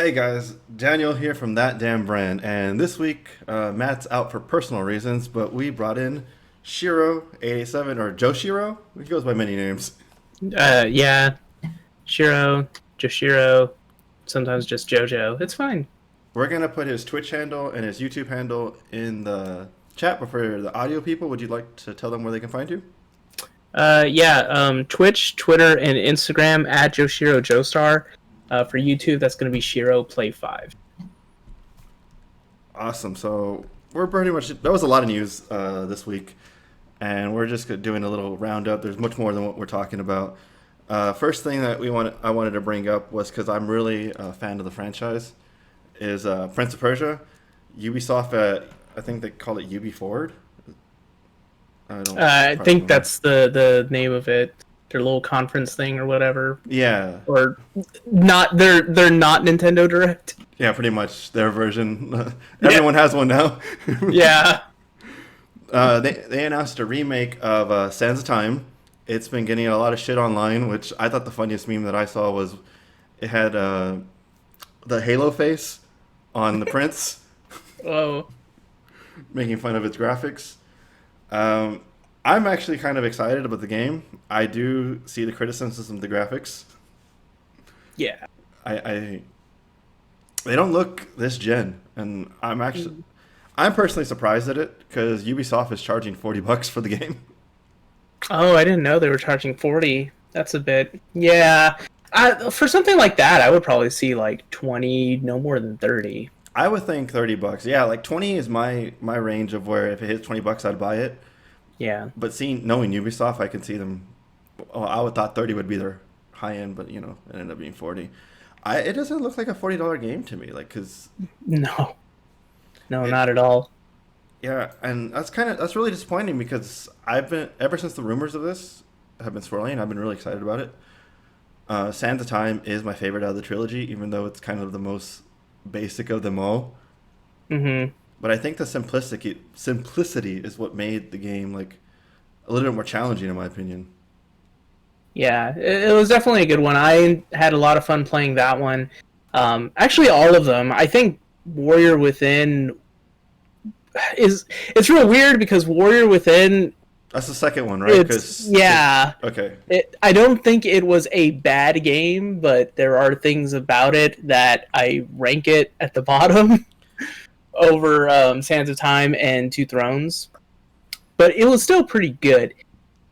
Hey guys, Daniel here from That Damn Brand, and this week Matt's out for personal reasons, but we brought in Shiro87 or Joshiro. He goes by many names. Yeah, Shiro, Joshiro, sometimes just JoJo. It's fine. We're gonna put his Twitch handle and his YouTube handle in the chat, but for the audio people, would you like to tell them where they can find you? Twitch, Twitter, and Instagram at JoshiroJoestar. For YouTube, that's going to be Shiro Play 5. Awesome. So we're pretty much that was a lot of news this week, and we're just doing a little roundup. There's much more than what we're talking about. First thing that I wanted to bring up was because I'm really a fan of the franchise, is Prince of Persia. Ubisoft I think they call it Ubi Forward. I think that's the name of it. Their little conference thing or whatever. Yeah. Or not. They're not Nintendo Direct. Yeah, pretty much their version. Everyone has one now. Yeah. They announced a remake of Sands of Time. It's been getting a lot of shit online, which I thought the funniest meme that I saw was it had the Halo face on the prince. Oh. Making fun of its graphics. I'm actually kind of excited about the game. I do see the criticisms of the graphics. Yeah. They don't look this gen, and I'm personally surprised at it because Ubisoft is charging $40 for the game. Oh, I didn't know they were charging 40. That's a bit. Yeah. For something like that, I would probably see like 20, no more than 30. I would think $30. Yeah, like 20 is my range of where if it hits $20, I'd buy it. Yeah. But knowing Ubisoft, I can see them. Oh, I would thought 30 would be their high end, but it ended up being 40. It doesn't look like a $40 game to me, because no, not at all. Yeah, and that's really disappointing because I've been ever since the rumors of this have been swirling. I've been really excited about it. Sands of Time is my favorite out of the trilogy, even though it's kind of the most basic of them all. Mm-hmm. But I think the simplicity is what made the game like a little bit more challenging, in my opinion. Yeah, it was definitely a good one. I had a lot of fun playing that one. Actually, all of them. I think Warrior Within it's real weird because Warrior Within. That's the second one, right? Okay. I don't think it was a bad game, but there are things about it that I rank it at the bottom. Over Sands of Time and Two Thrones, but it was still pretty good.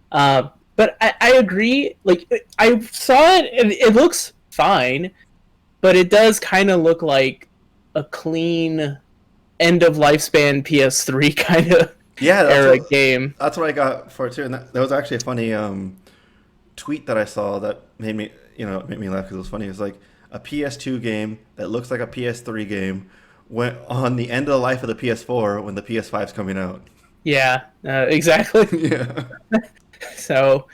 But I agree. Like I saw it, and it looks fine, but it does kind of look like a clean end of lifespan PS3 kind of era game. That's what I got for it too, and that was actually a funny tweet that I saw that made me laugh because it was funny. It was like a PS2 game that looks like a PS3 game. Went on the end of the life of the PS4 when the PS5 is coming out. Yeah, exactly. Yeah. So,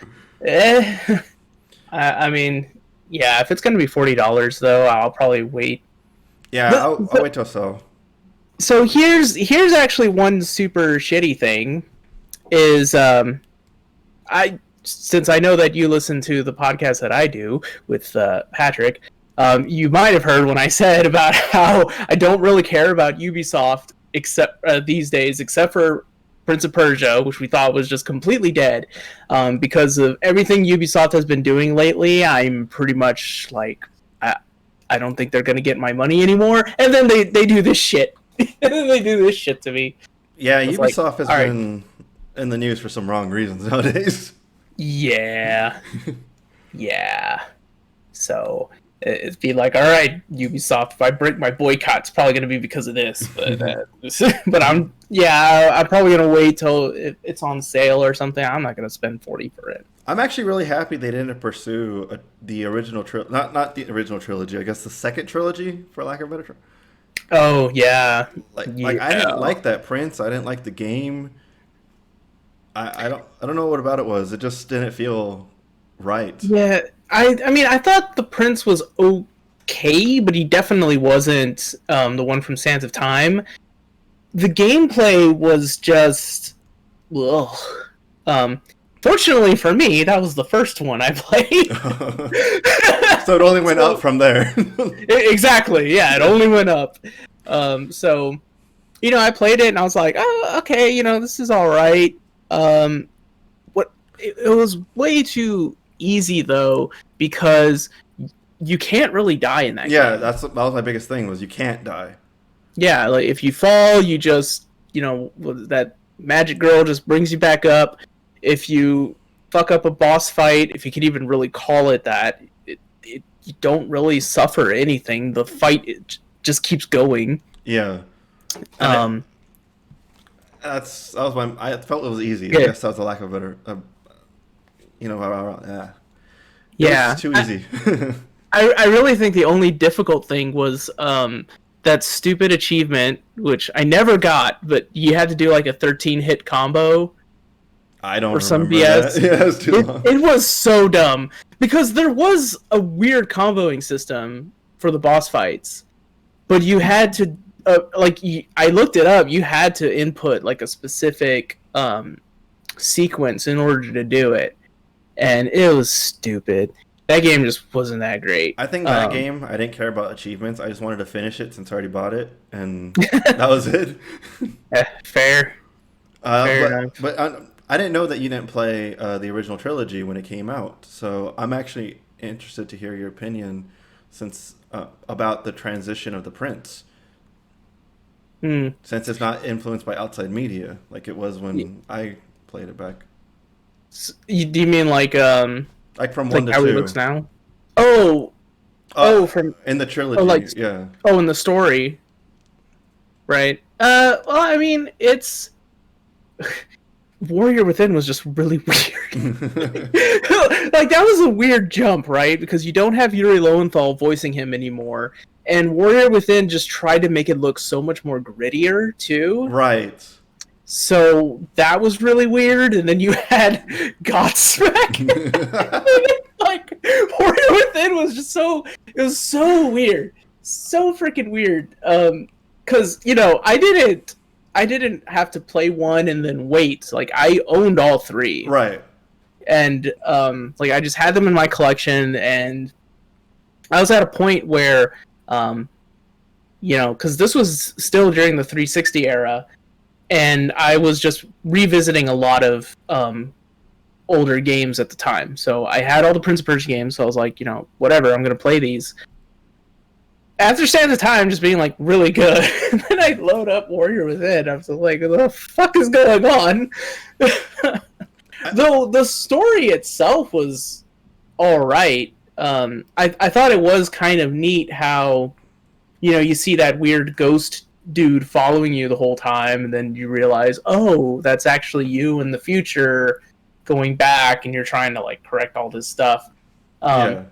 I mean, yeah, if it's going to be $40 though, I'll probably wait. Yeah, I'll wait till so. So here's actually one super shitty thing, is since I know that you listen to the podcast that I do with Patrick. You might have heard when I said about how I don't really care about Ubisoft these days, except for Prince of Persia, which we thought was just completely dead. Because of everything Ubisoft has been doing lately, I'm pretty much like, I don't think they're going to get my money anymore. And then they do this shit. They do this shit to me. Yeah, Ubisoft has been in the news for some wrong reasons nowadays. Yeah. Yeah. So it'd be like, all right, Ubisoft, if I break my boycott, it's probably going to be because of this. But but I'm probably going to wait till it's on sale or something. I'm not going to spend $40 for it. I'm actually really happy they didn't pursue the original not the original trilogy. I guess the second trilogy, for lack of a better term. Oh yeah, like I didn't like that Prince. I didn't like the game. I don't know what about it was. It just didn't feel right. Yeah. I mean, I thought the Prince was okay, but he definitely wasn't the one from Sands of Time. The gameplay was just, ugh. Fortunately for me, that was the first one I played. So it only went up from there. Exactly. Yeah, it only went up. So, I played it and I was like, oh, okay, this is all right. It was way too easy though, because you can't really die in that Yeah, game. that was my biggest thing, was you can't die. Yeah, like if you fall, you just, that magic girl just brings you back up. If you fuck up a boss fight, if you could even really call it that, you don't really suffer anything. The fight just keeps going. Yeah. Um, I felt it was easy. Yeah. I guess that was a lack of a better, yeah. yeah. It was too easy. I really think the only difficult thing was that stupid achievement, which I never got, but you had to do like a 13-hit combo. I don't or some remember BS. that. Yeah, it was too long. It was so dumb because there was a weird comboing system for the boss fights, but you had to I looked it up. You had to input like a specific sequence in order to do it, and it was stupid. That game just wasn't that great. I think that game, I didn't care about achievements. I just wanted to finish it since I already bought it, and that was it. Fair. Fair enough. But I didn't know that you didn't play the original trilogy when it came out. So I'm actually interested to hear your opinion since about the transition of the prince. Since it's not influenced by outside media like it was when I played it back. Do you mean like from like 1 to how 2? he looks now? From in the trilogy, yeah. Oh, in the story, right? Well, I mean, it's Warrior Within was just really weird. Like that was a weird jump, right? Because you don't have Yuri Lowenthal voicing him anymore, and Warrior Within just tried to make it look so much more grittier too. Right. So that was really weird, and then you had Godsmack. Like Warrior Within was just it was so weird, so freaking weird. Because I didn't have to play one and then wait. Like I owned all three, right? And like I just had them in my collection, and I was at a point where, because this was still during the 360 era. And I was just revisiting a lot of older games at the time. So I had all the Prince of Persia games, so I was like, whatever, I'm going to play these. After Sands of Time just being, like, really good, and then I load up Warrior Within, I was like, what the fuck is going on? Though the story itself was alright. I thought it was kind of neat how, you see that weird ghost dude following you the whole time, and then you realize, oh, that's actually you in the future going back, and you're trying to like correct all this stuff. Yeah.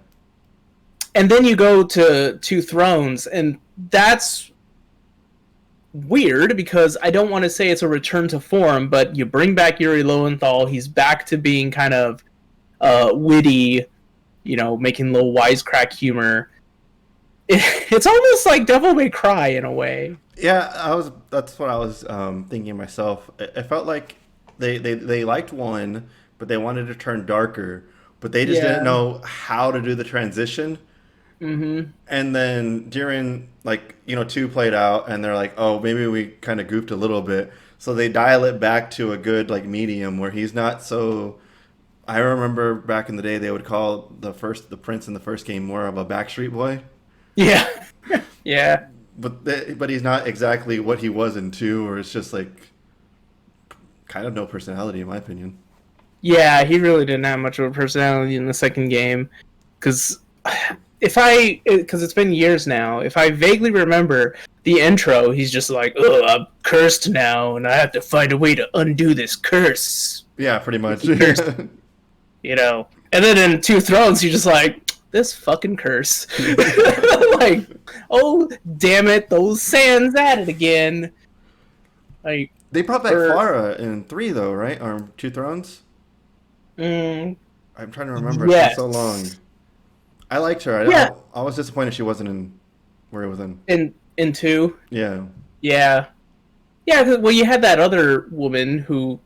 And then you go to Two Thrones, and that's weird because I don't want to say it's a return to form, but you bring back Yuri Lowenthal. He's back to being kind of witty, making little wisecrack humor. It's almost like Devil May Cry in a way. Yeah, that's what I was thinking myself. It felt like they liked one, but they wanted to turn darker, but they just didn't know how to do the transition. Mm-hmm. And then during, 2 played out, and they're like, oh, maybe we kind of goofed a little bit. So they dial it back to a good, medium where he's not so... I remember back in the day, they would call the prince in the first game more of a Backstreet Boy. Yeah. Yeah. But he's not exactly what he was in 2, or it's just, kind of no personality, in my opinion. Yeah, he really didn't have much of a personality in the second game. Because it's been years now, if I vaguely remember the intro, he's just like, oh, I'm cursed now, and I have to find a way to undo this curse. Yeah, pretty much. And then in Two Thrones, you're just like, this fucking curse. Like, oh, damn it, those sands at it again. Like, they brought back Farah in 3, though, right? Or Two Thrones? I'm trying to remember. Yes. It's been so long. I liked her. I was disappointed she wasn't in where it was in. In 2? Yeah. Yeah. Yeah, well, you had that other woman who...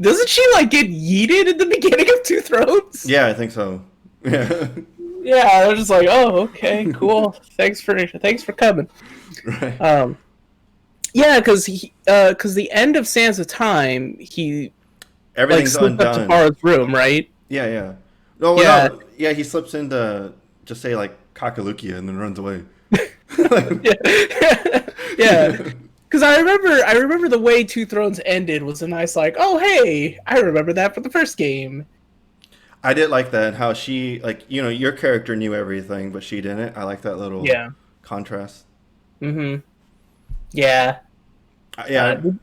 Doesn't she, get yeeted at the beginning of Two Thrones? Yeah, I think so. Yeah. Yeah, they're just like, oh, okay, cool. Thanks for coming. Right. Yeah, because the end of Sands of Time, he like Everything's slipped up to undone. Farah's room, right? Yeah, yeah. No, well, Yeah, no, yeah. He slips into just say like Kakalukia and then runs away. yeah, yeah. Because I remember the way Two Thrones ended was a nice like, oh hey, I remember that from the first game. I did like that how she like your character knew everything but she didn't. I like that little Yeah. contrast. Mm-hmm. Yeah. Yeah, Did,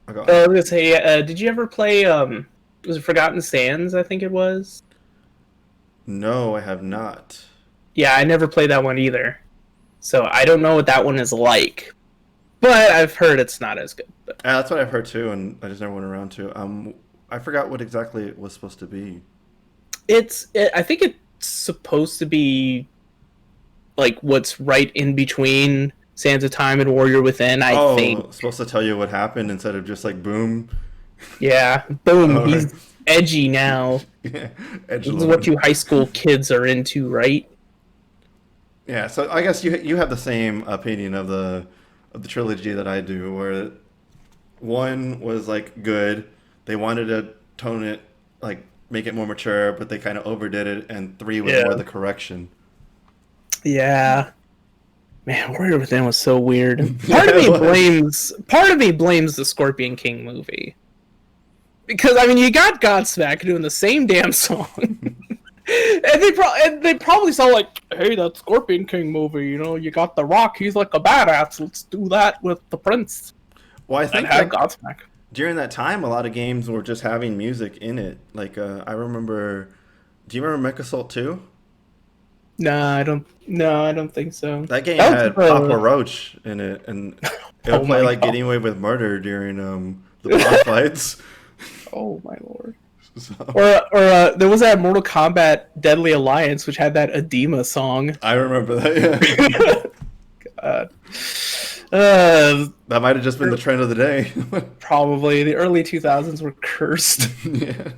I go I ahead. was gonna say, did you ever play was it Forgotten Sands? I think it was. No, I have not. Yeah, I never played that one either, so I don't know what that one is like. But I've heard it's not as good. But That's what I've heard too, and I just never went around to. I forgot what exactly it was supposed to be. I think it's supposed to be like what's right in between Sands of Time and Warrior Within. I think. Oh, supposed to tell you what happened instead of just like boom. Yeah. Boom. All right. He's edgy now. Yeah, This is what edgelord. you high school kids are into, right? Yeah, so I guess you have the same opinion of the trilogy that I do, where one was like good. They wanted to tone it, like make it more mature, but they kind of overdid it, and three was more Yeah. the correction. Yeah. Man, Warrior Within was so weird. Yeah, it was. Part of me blames the Scorpion King movie. Because I mean you got Godsmack doing the same damn song. And they probably saw like, hey, that Scorpion King movie, you got The Rock, he's like a badass. Let's do that with the Prince. Well, I And think had that Godsmack. during that time, a lot of games were just having music in it. Like I remember, do you remember Mech Assault 2? No, I don't. No, I don't think so. That game That was had Papa Roach in it, and it would oh play my like god. Getting Away with Murder during the boss fights. Oh my lord. So, Or there was that Mortal Kombat Deadly Alliance, which had that Edema song. I remember that. Yeah. God. Uh, That might have just been the trend of the day. Probably the early 2000s were cursed. Yeah.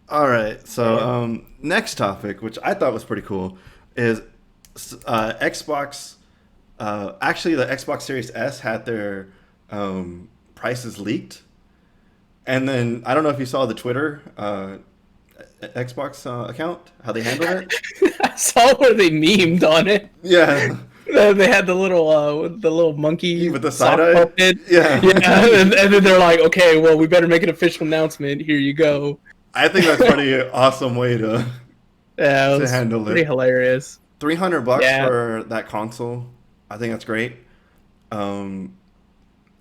All right. So next topic, which I thought was pretty cool, is Xbox. Actually, the Xbox Series S had their prices leaked, and then I don't know if you saw the Twitter Xbox account how they handled it. I saw where they memed on it. Yeah. They had the little monkey With the sock side eye? puppet. Yeah. Yeah, and then they're like, okay, well, we better make an official announcement. Here you go. I think that's pretty awesome way to Yeah, it was handle pretty it. hilarious. $300 Yeah. for that console. I think that's great.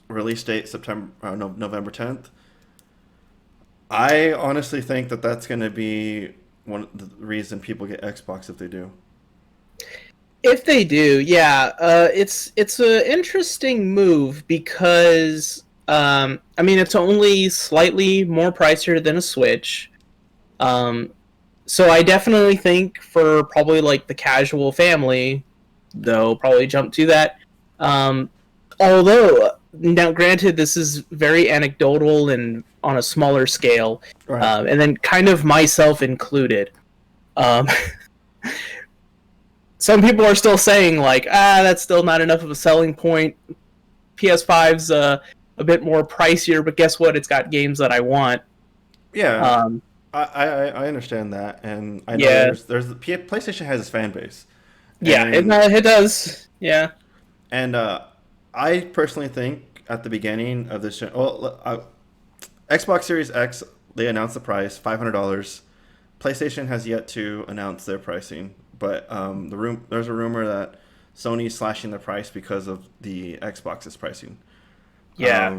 Release date November 10th. I honestly think that that's going to be one of the reason people get Xbox if they do. If they do, yeah, it's an interesting move because I mean it's only slightly more pricier than a Switch. So I definitely think for probably like the casual family, they'll probably jump to that. Although now, granted, this is very anecdotal and on a smaller scale, Right. and then kind of myself included. Um, some people are still saying like, that's still not enough of a selling point. PS5's a bit more pricier, but guess what? It's got games that I want. Yeah, Um, I understand that, and I know yeah, PlayStation has its fan base, yeah, and it does. Yeah, and I personally think at the beginning of this, Xbox Series X, they announced the price $500. PlayStation has yet to announce their pricing, but there's a rumor that Sony's slashing the price because of the Xbox's pricing. yeah.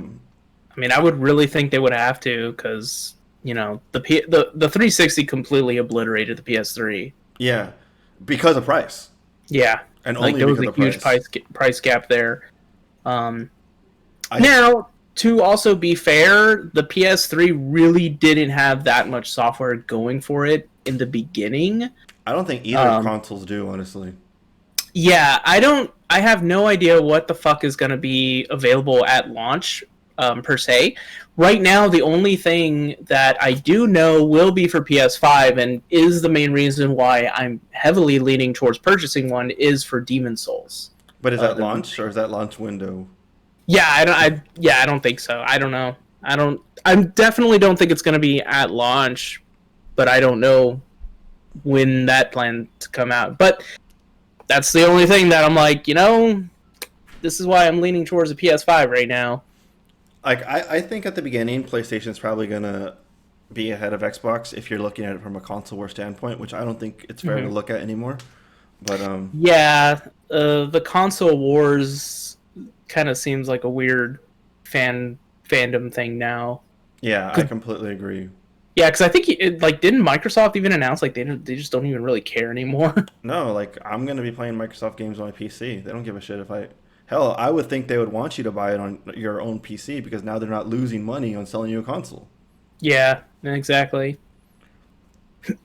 I mean, I would really think they would have to because the 360 completely obliterated the PS3. Yeah, because of price, Yeah, and like only there was because a of huge price. price gap there. Um, I Now, to also be fair, the PS3 really didn't have that much software going for it in the beginning. I don't think either Um, consoles do, honestly. Yeah, I have no idea what the fuck is going to be available at launch. per se. Right now, the only thing that I do know will be for PS5 and is the main reason why I'm heavily leaning towards purchasing one is for Demon Souls. But is that The launch or is that launch window? Yeah, I don't think so. I don't know. I definitely don't think it's going to be at launch, but I don't know when that plan to come out. But that's the only thing that I'm like, this is why I'm leaning towards a PS5 right now. Like I think at the beginning, PlayStation's probably gonna be ahead of Xbox if you're looking at it from a console war standpoint, which I don't think it's fair to look at anymore. But Yeah, the console wars kind of seems like a weird fandom thing now. yeah, I completely agree. Yeah, because I think didn't Microsoft even announce they just don't even really care anymore. No, like I'm gonna be playing Microsoft games on my PC. They don't give a shit if I. Hell, I would think they would want you to buy it on your own PC because now they're not losing money on selling you a console. Yeah, exactly.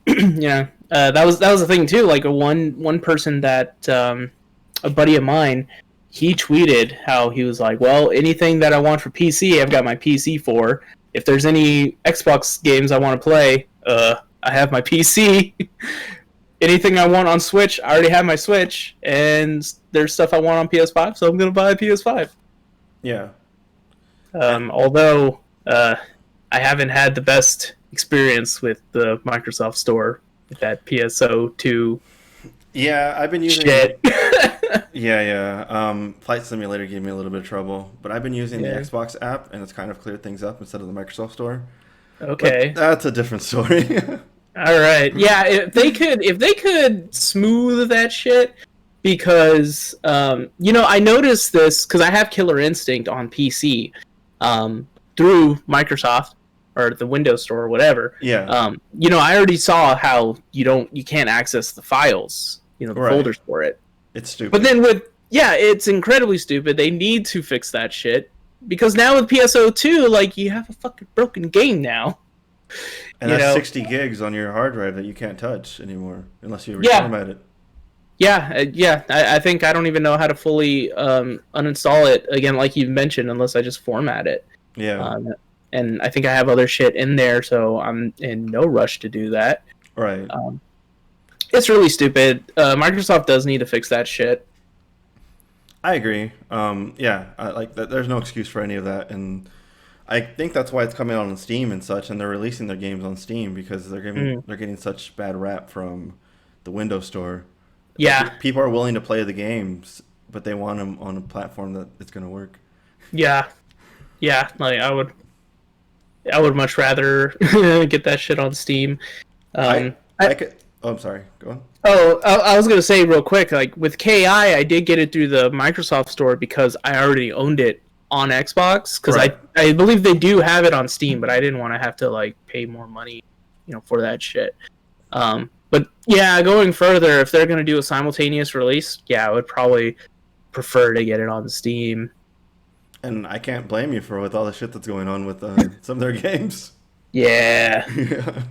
Yeah, that was the thing too. Like one person that a buddy of mine, he tweeted how he was like, "Well, anything that I want for PC, I've got my PC for. If there's any Xbox games I want to play, I have my PC. Anything I want on Switch, I already have my Switch, and there's stuff I want on PS5, so I'm gonna buy a PS5." Yeah. Although I haven't had the best experience with the Microsoft Store with that PSO2 Yeah, I've been using. shit. Flight Simulator gave me a little bit of trouble, but I've been using the Yeah. Xbox app, and it's kind of cleared things up instead of the Microsoft Store. Okay. But that's a different story. All right. Yeah, if they could smooth that shit, because I noticed this because I have Killer Instinct on PC through Microsoft or the Windows Store or whatever. Yeah. I already saw how you can't access the files, the Right. folders for it. It's stupid. But then it's incredibly stupid. They need to fix that shit because now with PSO2, like you have a fucking broken game now. And you that's know? 60 gigs on your hard drive that you can't touch anymore unless you Yeah. reformat it. Yeah. I think I don't even know how to fully uninstall it again, like you mentioned, unless I just format it. Yeah. And I think I have other shit in there, so I'm in no rush to do that. Right. It's really stupid. Microsoft does need to fix that shit. I agree. Like that. There's no excuse for any of that, and I think that's why it's coming out on Steam and such, and they're releasing their games on Steam because they're getting such bad rap from the Windows Store. Yeah. People are willing to play the games, but they want them on a platform that it's going to work. Yeah. Like I would much rather get that shit on Steam. I could. Oh, I'm sorry. Go on. Oh, I was gonna say real quick, like with KI, I did get it through the Microsoft Store because I already owned it on Xbox. Because Right. I believe they do have it on Steam, but I didn't want to have to like pay more money, for that shit. But yeah, going further, if they're gonna do a simultaneous release, yeah, I would probably prefer to get it on Steam. And I can't blame you for with all the shit that's going on with some of their games. Yeah, Yeah.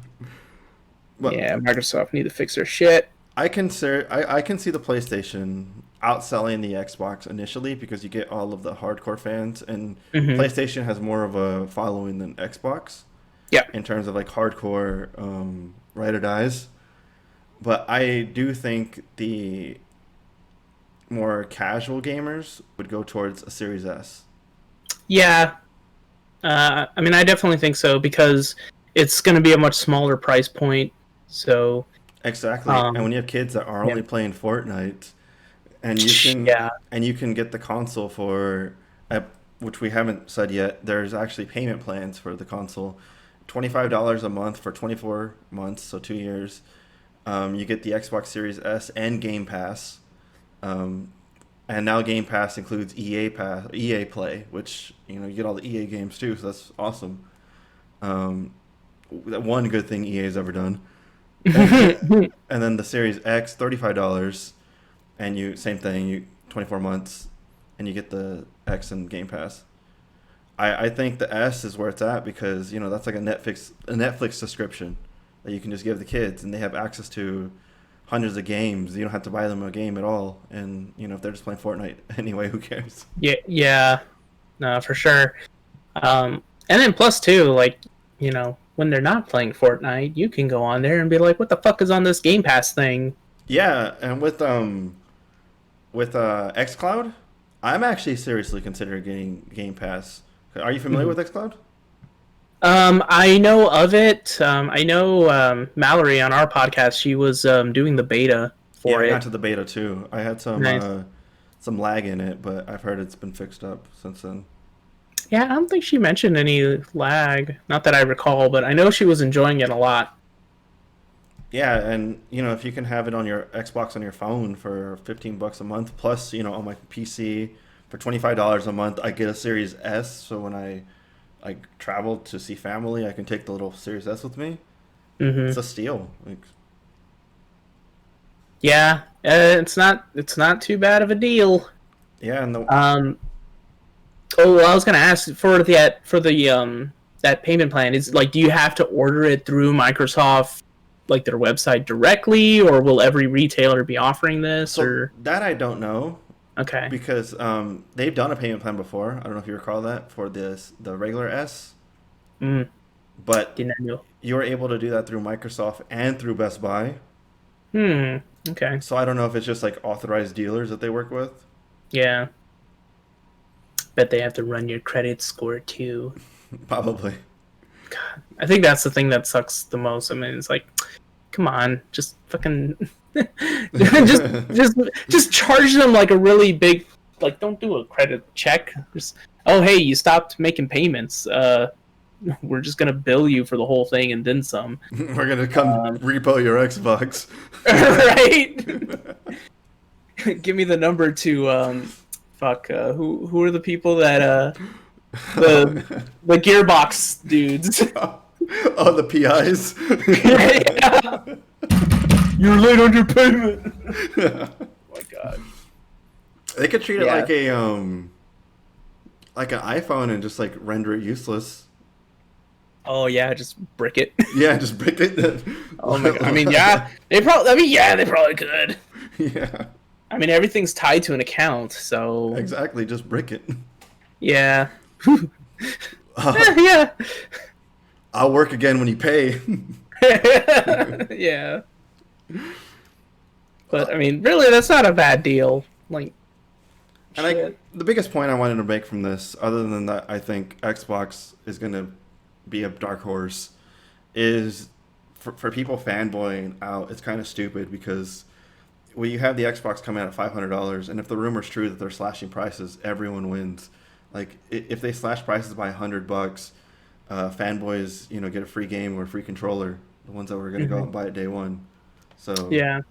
But yeah, Microsoft need to fix their shit. I can see the PlayStation outselling the Xbox initially because you get all of the hardcore fans, and Mhm. PlayStation has more of a following than Xbox. Yeah. In terms of like hardcore ride or dies, but I do think the more casual gamers would go towards a Series S. Yeah, I mean, I definitely think so because it's going to be a much smaller price point. So Exactly, and when you have kids that are only playing Fortnite, and you can get the console for, which we haven't said yet. There's actually payment plans for the console, $25 a month for 24 months, so 2 years. You get the Xbox Series S and Game Pass, and now Game Pass includes EA Play, which you get all the EA games too, so that's awesome. That one good thing EA's ever done. And then the Series X, $35, and same thing, you 24 months, and you get the X and Game Pass. I think the S is where it's at because that's like a Netflix subscription that you can just give the kids, and they have access to hundreds of games. You don't have to buy them a game at all, and if they're just playing Fortnite anyway, who cares? yeah, no, for sure. And then plus two, like, when they're not playing Fortnite, you can go on there and be like, "What the fuck is on this Game Pass thing?" Yeah, and with XCloud, I'm actually seriously considering getting Game Pass. Are you familiar Mhm. with XCloud? I know of it. I know Mallory on our podcast. She was doing the beta Yeah, for I got it. to the beta too. I had Nice. some lag in it, but I've heard it's been fixed up since then. Yeah, I don't think she mentioned any lag. Not that I recall, but I know she was enjoying it a lot. Yeah, and if you can have it on your Xbox on your phone for $15 a month, plus on my PC for $25 a month, I get a Series S. So when I travel to see family, I can take the little Series S with me. It's Hmm. a steal. Like, Yeah, it's not too bad of a deal. yeah, and the Um, oh, well, I was gonna ask for the that payment plan is like, do you have to order it through Microsoft, like their website directly, or will every retailer be offering this? so Or that I don't know okay, because they've done a payment plan before. I don't know if you recall that for the regular S, mm, but didn't know. you were able to do that through Microsoft and through Best Buy. Okay, So I don't know if it's just like authorized dealers that they work with. yeah. Bet they have to run your credit score too. Probably. I think that's the thing that sucks the most. I mean, it's like, come on, just fucking, just, just, just charge them like a really big, like, don't do a credit check. Just, oh, hey, you stopped making payments. We're just gonna bill you for the whole thing and then some. We're gonna come Um, repo your Xbox. right? Give me the number to fuck. Who are the people that the the Gearbox dudes? Oh, the PIs. Yeah. You're late on your payment. Oh my god. They could treat it Yeah. like an iPhone and just like render it useless. Oh yeah, just brick it. Yeah, just break it. Oh my god. I mean, yeah, they probably. I mean, yeah, they probably could. Yeah, I mean, everything's tied to an account, so exactly. Just brick it. yeah. Uh, Yeah. I'll work again when you pay. Yeah. But I mean, really, that's not a bad deal. Like, And I, shit. the biggest point I wanted to make from this, other than that, I think Xbox is going to be a dark horse, is for people fanboying out, it's kind of stupid because when you have the Xbox coming out at $500, and if the rumor's true that they're slashing prices, everyone wins. Like if they slash prices by $100, fanboys get a free game or a free controller. The ones that were going to go out Mhm. and buy it day one. So Yeah.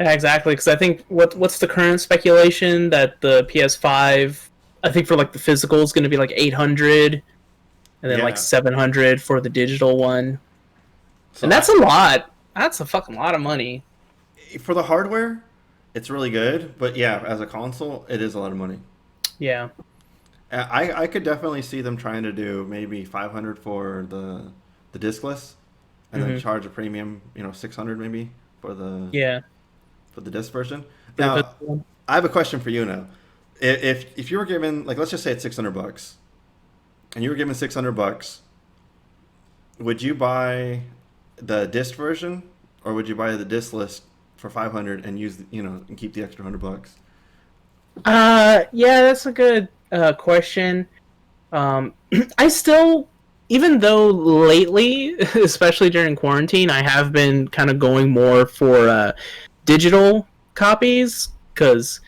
Yeah, exactly. Because I think what's the current speculation that the PS5, I think for like the physical is going to be like 800, and then like yeah, 700 for the digital one, so and that's a lot. That's a fucking lot of money. for the hardware, it's really good. But yeah, as a console, it is a lot of money. Yeah. I could definitely see them trying to do maybe 500 for the discless, and then Hmm. charge a premium, 600 maybe Yeah. for the disc version. For the Now, physical one. I have a question for you now. If you were given, like, let's just say it's $600, and you were given $600, would you buy the disc version, or would you buy the discless for 500 and use and keep the extra $100? Yeah, that's a good question. Um, I still, even though lately, especially during quarantine, I have been kind of going more for digital copies because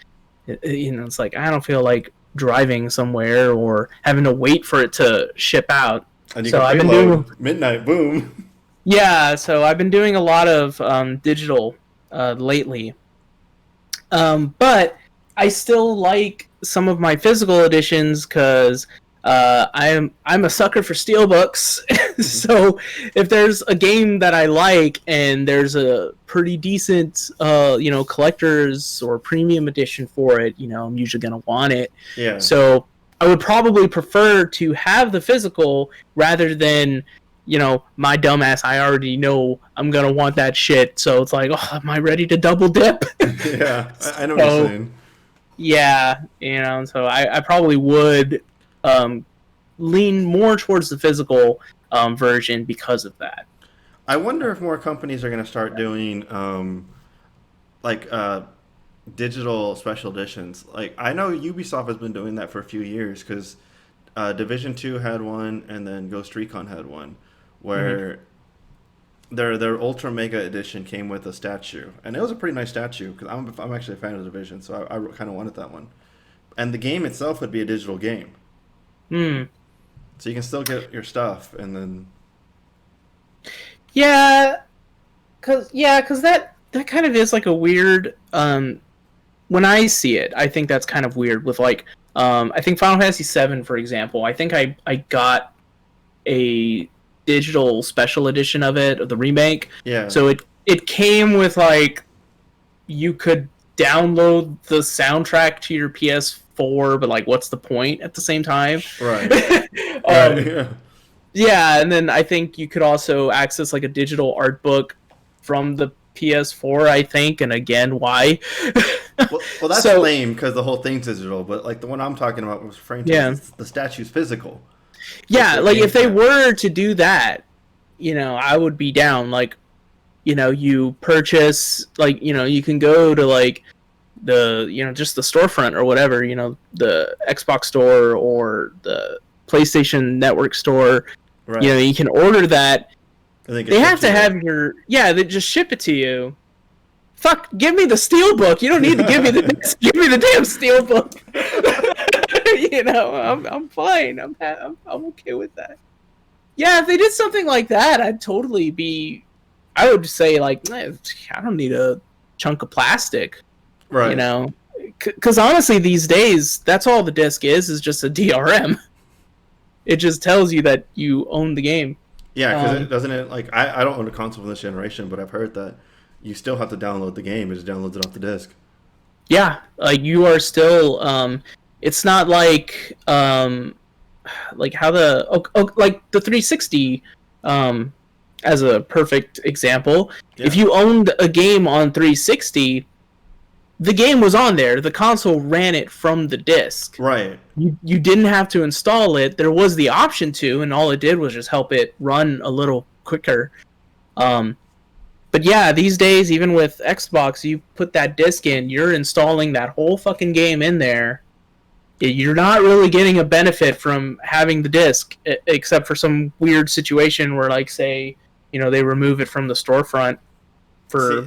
it's like I don't feel like driving somewhere or having to wait for it to ship out. And you So can I've been doing, preload midnight, boom. yeah. So I've been doing a lot of digital lately. But I still like some of my physical editions because I'm a sucker for steelbooks. So if there's a game that I like and there's a pretty decent collector's or premium edition for it, I'm usually gonna want it. Yeah. So I would probably prefer to have the physical rather than my dumbass. I already know I'm gonna want that shit. So it's like, oh, am I ready to double dip? Yeah, I know what you're So saying. yeah, so I probably would. lean more towards the physical version because of that. I wonder if more companies are going to start doing like digital special editions. Like I know Ubisoft has been doing that for a few years because Division 2 had one, and then Ghost Recon had one, where their Ultra Mega Edition came with a statue, and it was a pretty nice statue because I'm actually a fan of Division, so I kind of wanted that one. And the game itself would be a digital game, so you can still get your stuff, and then cause that kind of is like a weird. When I see it, I think that's kind of weird with like. I think Final Fantasy VII, for example, I think I got a digital special edition of it, of the remake. Yeah. So it came with like you could download the soundtrack to your PS4, but like what's the point at the same time? Right. Yeah. Yeah, and then I think you could also access like a digital art book from the PS4, I think, and again, why? well, that's lame because the whole thing's digital. But like the one I'm talking about was referring to the statue's physical. Yeah, like if they were to do that, I would be down. Like, you purchase, like, you can go to like the, just the storefront or whatever, the Xbox store or the PlayStation Network store. Right. You can order that. They have to have they just ship it to you. Fuck, give me the steelbook. You don't need to give me the disc. Give me the damn steelbook. I'm fine. I'm okay with that. Yeah, if they did something like that, I'd totally be. I would say like, I don't need a chunk of plastic. Right. Because honestly, these days, that's all the disc is just a DRM. It just tells you that you own the game. Yeah, because doesn't it, like, I don't own a console from this generation, but I've heard that you still have to download the game. It just downloads it off the disc. Yeah, like, you are still, it's not like how like the 360, as a perfect example. Yeah. If you owned a game on 360, the game was on there. The console ran it from the disc. Right. You didn't have to install it. There was the option to, and all it did was just help it run a little quicker. But yeah, these days, even with Xbox, you put that disc in, you're installing that whole fucking game in there. You're not really getting a benefit from having the disc, except for some weird situation where, like, say, they remove it from the storefront for,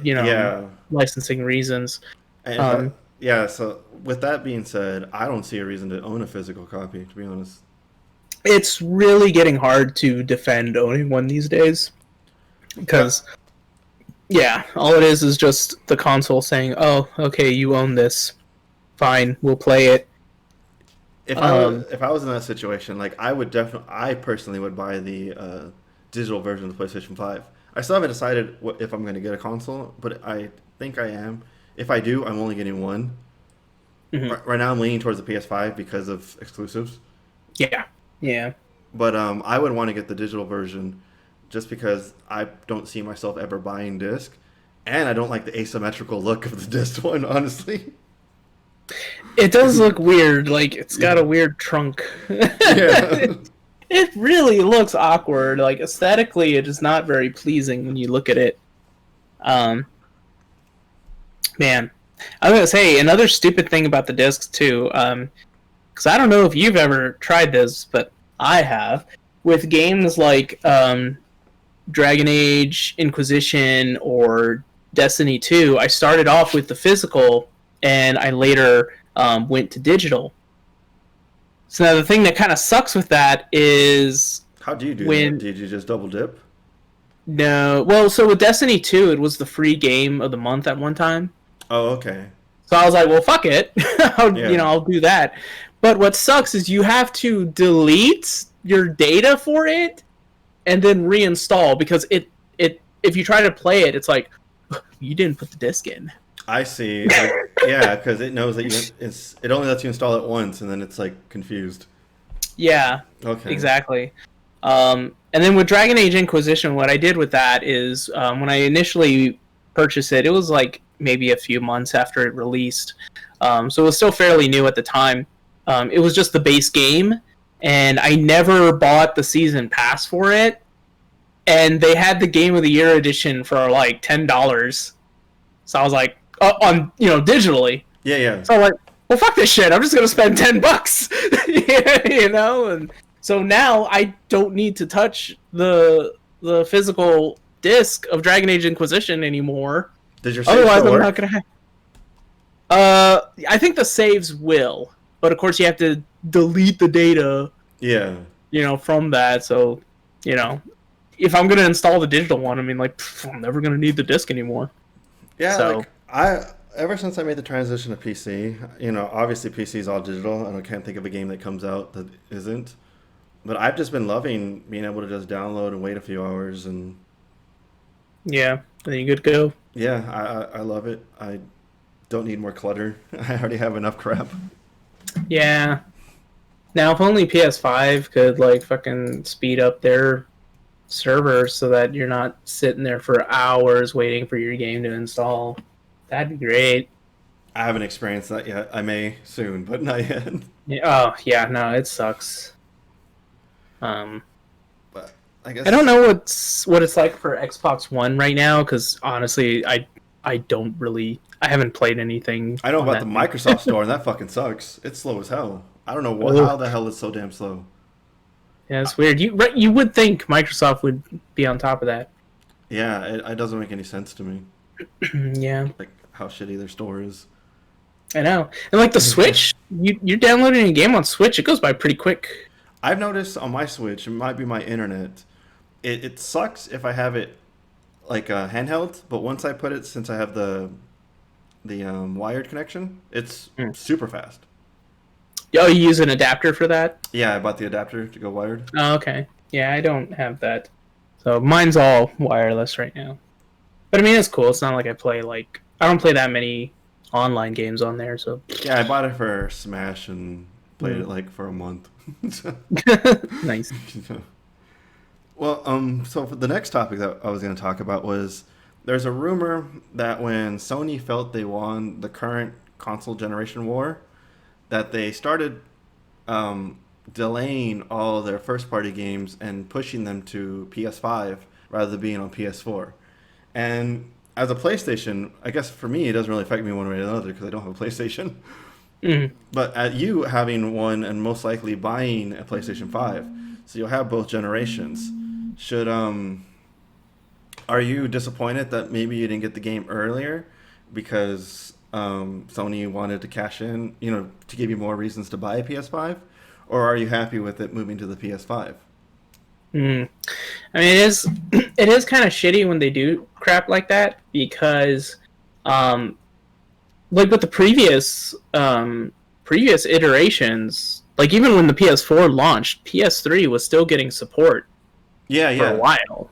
licensing reasons. So with that being said, I don't see a reason to own a physical copy, to be honest. It's really getting hard to defend owning one these days. Because, all it is just the console saying, oh, okay, you own this. Fine, we'll play it. If I was in that situation, like, I personally would buy the digital version of the PlayStation 5. I still haven't decided if I'm going to get a console, but I think I am. If I do, I'm only getting one. Mm-hmm. Right now, I'm leaning towards the PS5 because of exclusives. Yeah. But I would want to get the digital version just because I don't see myself ever buying disc, and I don't like the asymmetrical look of the disc one, honestly. It does look weird. Like, it's got a weird trunk. Yeah. It really looks awkward. Like, aesthetically, it is not very pleasing when you look at it. Man, I was gonna say another stupid thing about the discs too, because I don't know if you've ever tried this, but I have. With games like Dragon Age Inquisition or Destiny 2, I started off with the physical, and I later went to digital. So now the thing that kind of sucks with that is... How do you do that? Did you just double dip? No. Well, so with Destiny 2, it was the free game of the month at one time. Oh, okay. So I was like, well, fuck it. I'll do that. But what sucks is you have to delete your data for it and then reinstall, because it if you try to play it, it's like, you didn't put the disc in. I see. Like, yeah, because it knows that it only lets you install it once, and then it's like confused. Yeah. Okay. Exactly. And then with Dragon Age Inquisition, what I did with that is when I initially purchased it, it was like maybe a few months after it released. So it was still fairly new at the time. It was just the base game, and I never bought the season pass for it. And they had the Game of the Year edition for like $10. So I was like, on digitally. Yeah. So I'm like, well, fuck this shit. I'm just gonna spend $10, And so now I don't need to touch the physical disc of Dragon Age Inquisition anymore. Does your save Otherwise, still I'm work? not gonna have. I think the saves will, but of course you have to delete the data, Yeah. from that. So, if I'm gonna install the digital one, I mean, like, I'm never gonna need the disc anymore. Yeah, So, like ever since I made the transition to PC, obviously PC is all digital, and I can't think of a game that comes out that isn't. But I've just been loving being able to just download and wait a few hours, and yeah, then you good to go. yeah, I love it. I don't need more clutter. I already have enough crap. Yeah. Now, if only PS5 could like fucking speed up their servers so that you're not sitting there for hours waiting for your game to install, that'd be great. I haven't experienced that yet. I may soon, but not yet. Yeah, oh yeah, no, it sucks. But I guess I don't know what it's like for Xbox One right now because honestly, I don't really I haven't played anything. I know on about the that. Microsoft Store, and that fucking sucks. It's slow as hell. I don't know how the hell it's so damn slow. Yeah, it's weird. You would think Microsoft would be on top of that. Yeah, it doesn't make any sense to me. Yeah, Like how shitty their store is. I know. And like the Switch, you're downloading a game on Switch, it goes by pretty quick. I've noticed on my Switch, it might be my internet. It sucks if I have it like handheld, but once I put it, since I have the wired connection, it's super fast. Oh, you use an adapter for that? Yeah, I bought the adapter to go wired. Oh, okay. Yeah, I don't have that. So mine's all wireless right now. But I mean, it's cool. It's not like I don't play that many online games on there, so. Yeah, I bought it for Smash and played it like for a month. Nice. Well, so for the next topic that I was going to talk about was there's a rumor that when Sony felt they won the current console generation war, that they started delaying all their first-party games and pushing them to PS5 rather than being on PS4. And as a PlayStation, I guess for me it doesn't really affect me one way or another because I don't have a PlayStation. Mm. But at you having one and most likely buying a PlayStation 5, so you'll have both generations. Are you disappointed that maybe you didn't get the game earlier because Sony wanted to cash in, to give you more reasons to buy a PS5? Or are you happy with it moving to the PS5? Mm. I mean, it is kind of shitty when they do crap like that because, like with the previous iterations, like even when the PS4 launched, PS3 was still getting support for a while.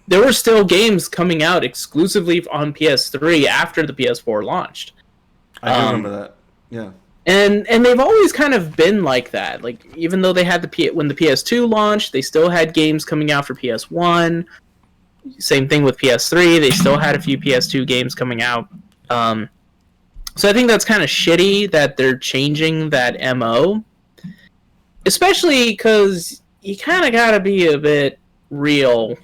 There were still games coming out exclusively on PS3 after the PS4 launched. I do remember that. Yeah. And they've always kind of been like that. Like even though they had when the PS2 launched, they still had games coming out for PS1. Same thing with PS3. They still had a few PS2 games coming out. So I think that's kind of shitty that they're changing that MO. Especially because you kind of got to be a bit real.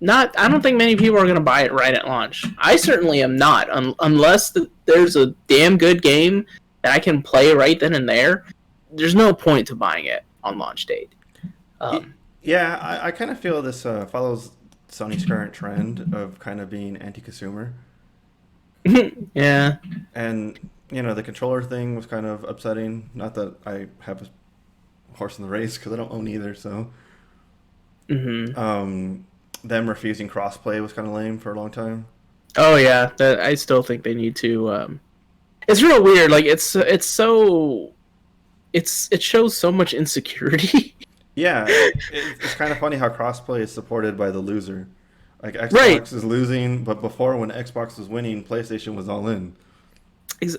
I don't think many people are going to buy it right at launch. I certainly am not, unless there's a damn good game that I can play right then and there. There's no point to buying it on launch date. Yeah, I kind of feel this follows Sony's current trend of kind of being anti-consumer. Yeah. And, the controller thing was kind of upsetting. Not that I have a horse in the race because I don't own either, so. Mm-hmm. Them refusing crossplay was kind of lame for a long time. Oh yeah, I still think they need to. It's real weird. Like it shows so much insecurity. Yeah, it's kind of funny how crossplay is supported by the loser. Like Xbox is losing, but before when Xbox was winning, PlayStation was all in.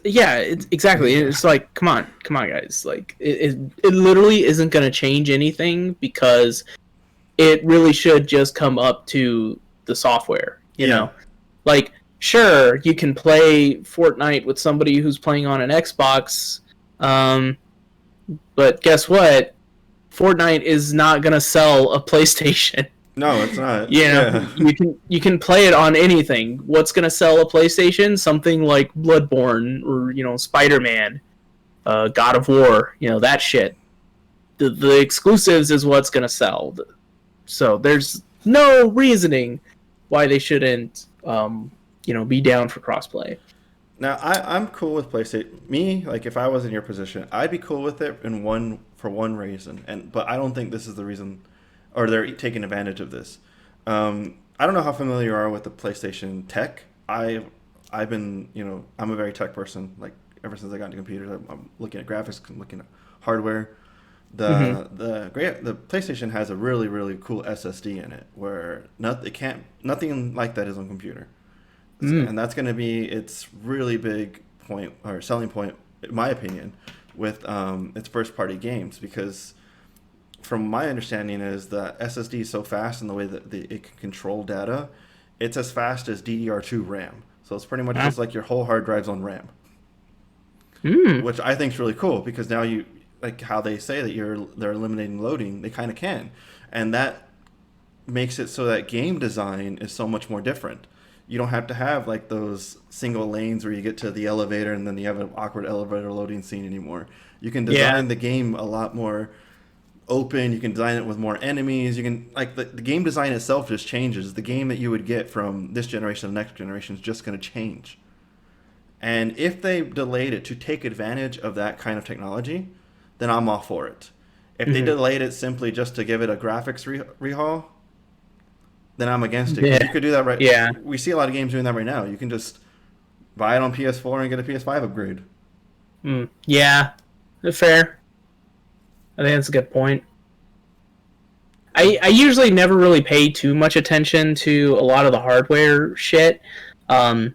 Yeah, exactly. It's like, come on, guys. Like it literally isn't going to change anything because it really should just come up to the software, you know? Like, sure, you can play Fortnite with somebody who's playing on an Xbox, But guess what? Fortnite is not gonna sell a PlayStation. No, it's not. You know, Yeah. you can play it on anything. What's gonna sell a PlayStation? Something like Bloodborne or Spider-Man, God of War. That shit. The exclusives is what's gonna sell. So there's no reasoning why they shouldn't, be down for crossplay. Now I'm cool with PlayStation. Me, like if I was in your position, I'd be cool with it for one reason, but I don't think this is the reason, or they're taking advantage of this. I don't know how familiar you are with the PlayStation tech. I've been, I'm a very tech person. Like ever since I got into computers, I'm looking at graphics, I'm looking at hardware. Mm-hmm. The PlayStation has a really really cool SSD in it, where nothing like that is on computer. Mm. And that's going to be its really big point or selling point, in my opinion, with its first party games. Because from my understanding is that SSD is so fast in the way that it can control data, it's as fast as DDR2 RAM. So it's pretty much just like your whole hard drive's on RAM, Mm. which I think is really cool because now like how they say that they're eliminating loading, they kind of can, and that makes it so that game design is so much more different. You don't have to have like those single lanes where you get to the elevator and then you have an awkward elevator loading scene anymore. You can Yeah. design the game a lot more open. You can design it with more enemies. You can like the game design itself just changes. The game that you would get from this generation to the next generation is just going to change. And if they delayed it to take advantage of that kind of technology, then I'm all for it. If they Mhm. delayed it simply just to give it a graphics rehaul, then I'm against it. 'Cause Yeah. you could do that right. Yeah. We see a lot of games doing that right now. You can just buy it on PS4 and get a PS5 upgrade. Mm. Yeah. Fair. I think that's a good point. I usually never really pay too much attention to a lot of the hardware shit. Um,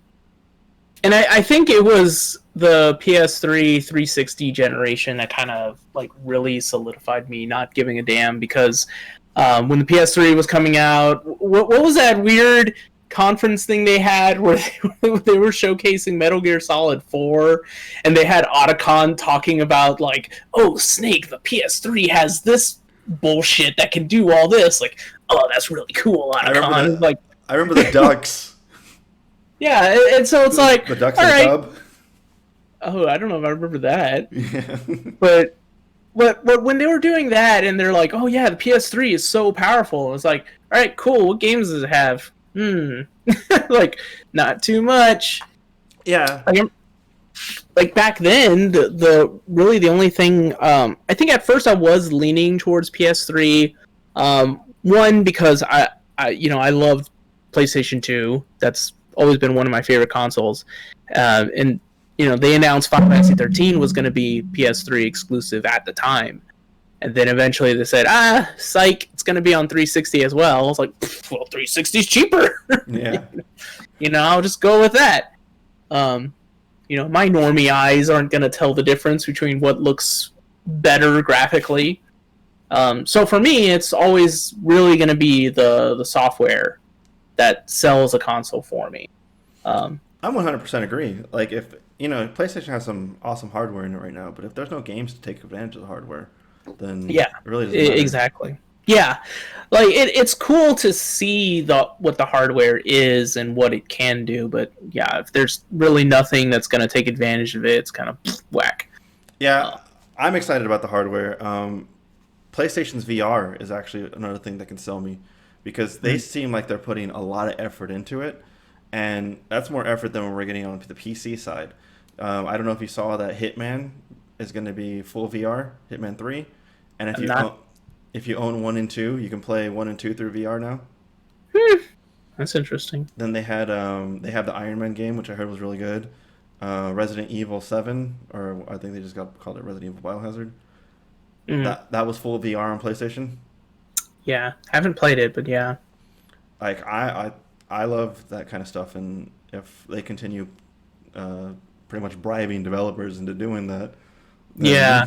and I think it was the PS3 360 generation that kind of like really solidified me not giving a damn because when the PS3 was coming out, what was that weird conference thing they had where they were showcasing Metal Gear Solid 4 and they had Otacon talking about like, oh Snake, the PS3 has this bullshit that can do all this, like, oh that's really cool, Otacon. Like, I remember the ducks. yeah, and so it's like, The ducks all in the right. tub. Oh, I don't know if I remember that, Yeah. but when they were doing that and they're like, oh yeah, the PS3 is so powerful, it's like, all right, cool. What games does it have? Like, not too much. Yeah. Like back then, the really the only thing, I think at first I was leaning towards PS3. One because I loved PlayStation 2. That's always been one of my favorite consoles, and they announced Final Fantasy 13 was going to be PS3 exclusive at the time. And then eventually they said, psych, it's going to be on 360 as well. I was like, well, 360's cheaper. Yeah. I'll just go with that. My normie eyes aren't going to tell the difference between what looks better graphically. So for me, it's always really going to be the software that sells a console for me. I'm 100% agree. Like if PlayStation has some awesome hardware in it right now, but if there's no games to take advantage of the hardware, then Yeah, it really doesn't matter. exactly. Yeah, like it's cool to see what the hardware is and what it can do, but yeah, if there's really nothing that's going to take advantage of it, it's kind of whack. Yeah, I'm excited about the hardware. PlayStation's VR is actually another thing that can sell me because they seem like they're putting a lot of effort into it, and that's more effort than we're getting on the PC side. I don't know if you saw that Hitman is going to be full VR, Hitman 3, and if you own 1 and 2, you can play 1 and 2 through VR now. That's interesting. Then they have the Iron Man game, which I heard was really good. Resident Evil 7, or I think they just called it Resident Evil Biohazard. That was full VR on PlayStation. Yeah, haven't played it, but yeah. Like I love that kind of stuff, and if they continue pretty much bribing developers into doing that, then Yeah.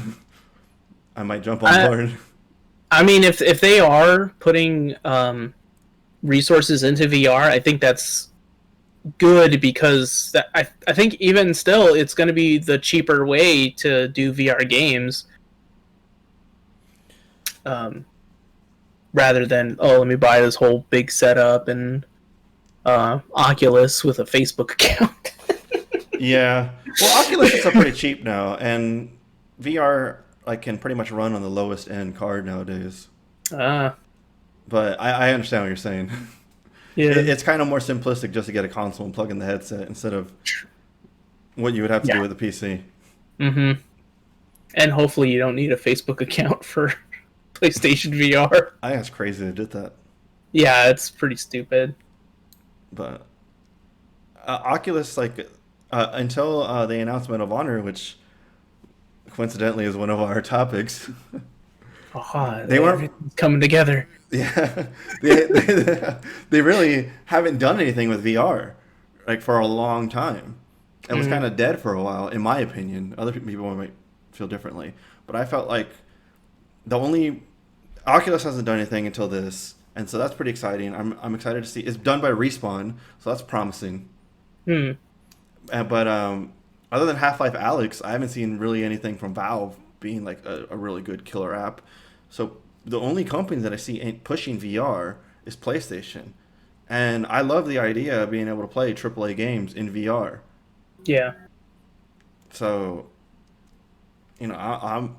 I might jump on board. I mean, if they are putting resources into VR, I think that's good because I think even still, it's going to be the cheaper way to do VR games. rather than, oh, let me buy this whole big setup and Oculus with a Facebook account. Yeah. Well, Oculus is pretty cheap now, and VR can pretty much run on the lowest end card nowadays. Ah, But I understand what you're saying. yeah, It's kind of more simplistic just to get a console and plug in the headset instead of what you would have to do yeah. with a PC. Mm-hmm. And hopefully you don't need a Facebook account for PlayStation VR. I think it's crazy they did that. Yeah, it's pretty stupid. But Oculus, until the announcement of Honor, which coincidentally is one of our topics, Oh, they weren't. everything's coming together. Yeah, they really haven't done anything with VR for a long time. It was kind of dead for a while, in my opinion. Other people might feel differently, but I felt like the only Oculus hasn't done anything until this, and so that's pretty exciting. I'm excited to see. It's done by Respawn, so that's promising. Hmm. But other than Half-Life Alyx, I haven't seen really anything from Valve being like a really good killer app. So the only company that I see pushing VR is PlayStation, and I love the idea of being able to play AAA games in VR. Yeah. So, I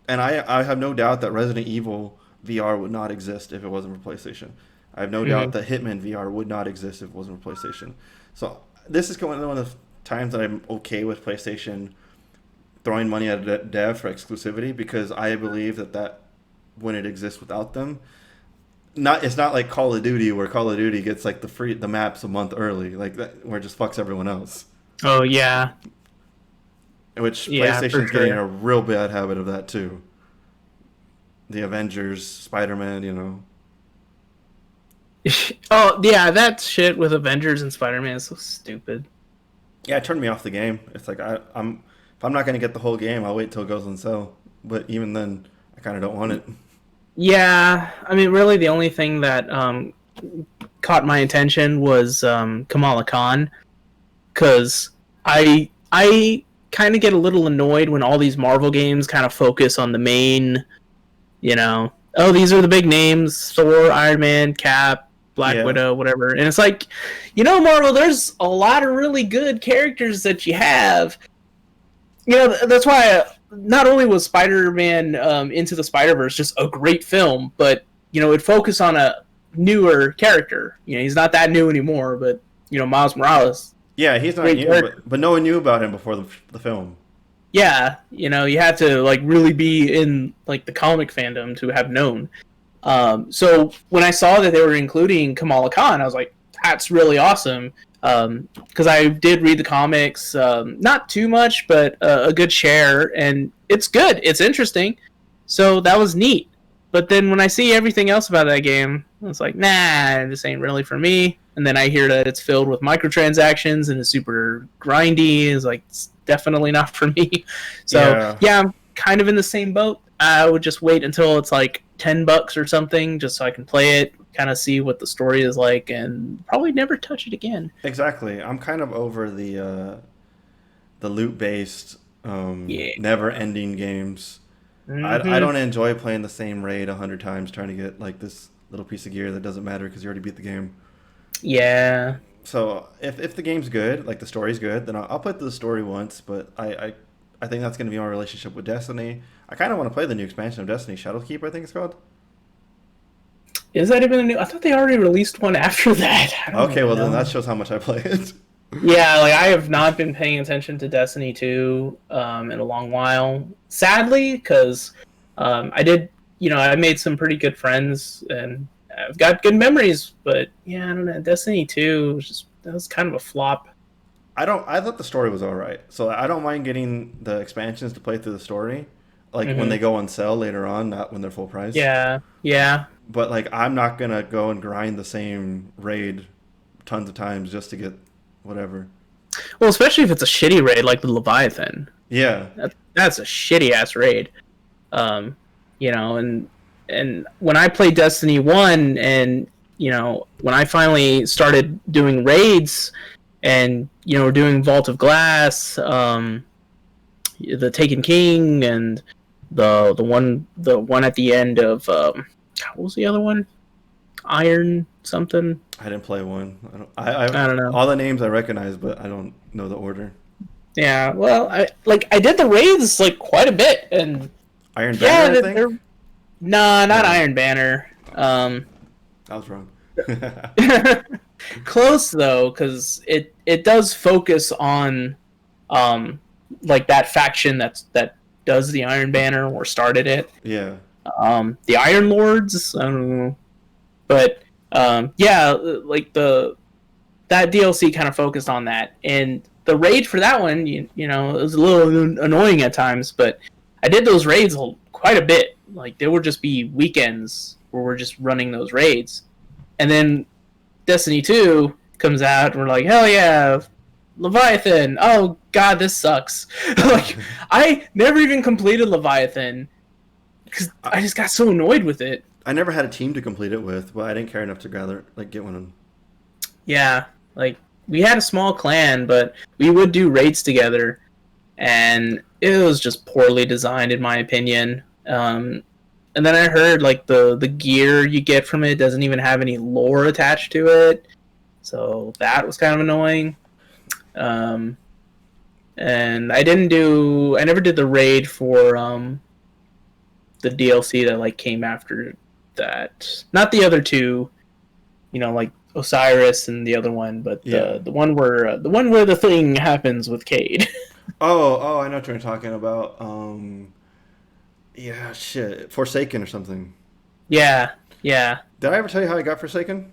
have no doubt that Resident Evil VR would not exist if it wasn't for PlayStation. I have no doubt that Hitman VR would not exist if it wasn't for PlayStation. So this is one of the times that I'm okay with PlayStation throwing money at a dev for exclusivity, because I believe that wouldn't exist without them. It's not like Call of Duty, where Call of Duty gets like the maps a month early, like that, where it just fucks everyone else. Oh yeah. Which Yeah, for PlayStation's getting sure. a real bad habit of that too. The Avengers, Spider-Man. Oh yeah, that shit with Avengers and Spider-Man is so stupid. Yeah, it turned me off the game. It's like if I'm not gonna get the whole game, I'll wait till it goes on sale. But even then, I kind of don't want it. Yeah, I mean, really, the only thing that caught my attention was Kamala Khan, because I kind of get a little annoyed when all these Marvel games kind of focus on the main, oh, these are the big names: Thor, Iron Man, Cap, Black Yeah. Widow, whatever. And it's like, Marvel, there's a lot of really good characters that you have. That's why not only was Spider-Man Into the Spider-Verse just a great film, but it focused on a newer character. He's not that new anymore, but Miles Morales. Yeah, he's not Great new, character. but no one knew about him before the film. Yeah, you had to really be in the comic fandom to have known. So when I saw that they were including Kamala Khan, I was like, that's really awesome. Because I did read the comics, not too much, but a good share, and it's good. It's interesting. So that was neat. But then when I see everything else about that game, I was like, nah, this ain't really for me. And then I hear that it's filled with microtransactions and is super grindy. It's like, it's definitely not for me. So yeah, I'm kind of in the same boat. I would just wait until it's like $10 or something, just so I can play it, kind of see what the story is like, and probably never touch it again. Exactly. I'm kind of over the loot-based, Yeah. never-ending games. I don't enjoy playing the same raid 100 times trying to get like this little piece of gear that doesn't matter because you already beat the game. Yeah. So if the game's good, like the story's good, then I'll play through the story once. But I think that's going to be my relationship with Destiny. I kind of want to play the new expansion of Destiny, Shadowkeep, I think it's called. Is that even a new? I thought they already released one after that. Okay, well then that shows how much I play it. Yeah, I have not been paying attention to Destiny 2 in a long while. Sadly, because I did, I made some pretty good friends and I've got good memories. But yeah, I don't know. Destiny 2 that was kind of a flop. I thought the story was alright. So I don't mind getting the expansions to play through the story. When they go on sale later on, not when they're full price. Yeah, yeah. But I'm not gonna go and grind the same raid tons of times just to get whatever. Well, especially if it's a shitty raid like the Leviathan. Yeah. That's a shitty ass raid. And when I played Destiny 1 and when I finally started doing raids and we're doing Vault of Glass, the Taken King and the one at the end of what was the other one? Iron something. I didn't play one. I don't know. All the names I recognize, but I don't know the order. Yeah, well, I did the raids like quite a bit, and Iron Banner, I think. Nah, not Iron Banner. I was wrong. Close though, because it does focus on like that faction that does the Iron Banner or started it. Yeah. The Iron Lords, I don't know, but yeah, like that DLC kind of focused on that, and the raid for that one, you know, it was a little annoying at times, but I did those raids quite a bit. Like there would just be weekends where we're just running those raids, and then Destiny 2 comes out, and we're like, hell yeah, Leviathan. Oh god, this sucks. Like I never even completed Leviathan because I just got so annoyed with it. I never had a team to complete it with, but I didn't care enough to get one. Yeah, like we had a small clan, but we would do raids together, and it was just poorly designed in my opinion. And then I heard like the gear you get from it doesn't even have any lore attached to it, so that was kind of annoying. And I never did the raid for the DLC that like came after that. Not the other two, you know, like Osiris and the other one, but the one where the thing happens with Cade. Oh, I know what you're talking about. Yeah, shit, Forsaken or something. Yeah. Did I ever tell you how I got Forsaken?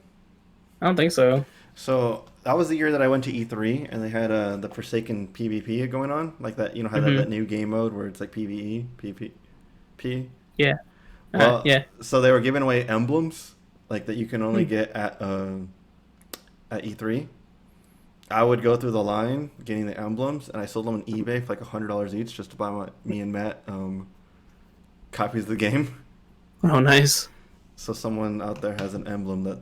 I don't think so. So that was the year that I went to E3 and they had the Forsaken PvP going on, like that. You know how that new game mode where it's like PvE, PvP. Yeah. Well, yeah. So they were giving away emblems like that you can only get at E3. I would go through the line getting the emblems, and I sold them on eBay for like $100 each just to buy me and Matt copies of the game. Oh, nice. So someone out there has an emblem that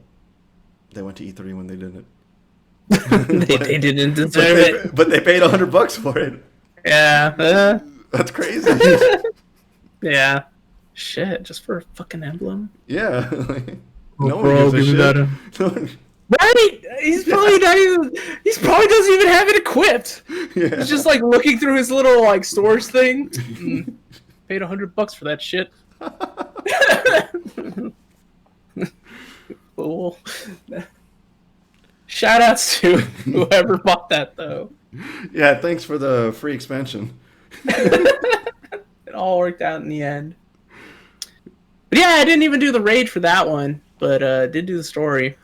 they went to E3 when they didn't. they didn't deserve it. But they paid $100 for it. Yeah. That's crazy. Yeah. Shit, just for a fucking emblem? Yeah. No one gives a shit. Right? He probably doesn't even have it equipped. Yeah. He's just like looking through his little like stores thing. Paid $100 for that shit. Cool. Shout outs to whoever bought that though. Yeah, thanks for the free expansion. It all worked out in the end. But yeah, I didn't even do the raid for that one, but did do the story.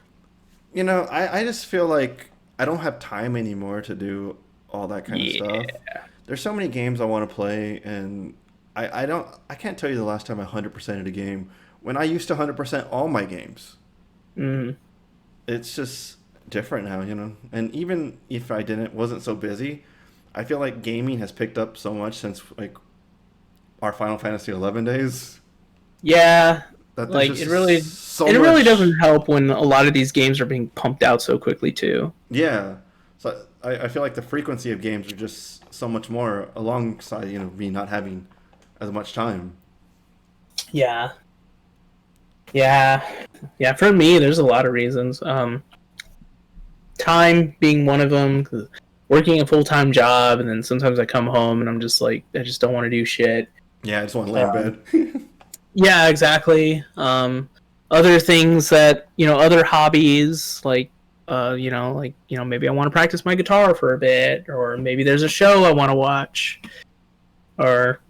You know, I just feel like I don't have time anymore to do all that kind of stuff. There's so many games I want to play, and I can't tell you the last time I 100%ed a game. When I used to 100% all my games. It's just different now, you know. And even if I wasn't so busy, I feel like gaming has picked up so much since like our Final Fantasy 11 days. Yeah, like it really doesn't help when a lot of these games are being pumped out so quickly too. Yeah, so I feel like the frequency of games are just so much more alongside, you know, me not having as much time. Yeah. For me, there's a lot of reasons. Time being one of them. 'Cause working a full-time job, and then sometimes I come home and I'm just like, I just don't want to do shit. Yeah, I just want to lay in bed. Yeah, exactly. Other things that, you know, other hobbies, like, maybe I want to practice my guitar for a bit, or maybe there's a show I want to watch, or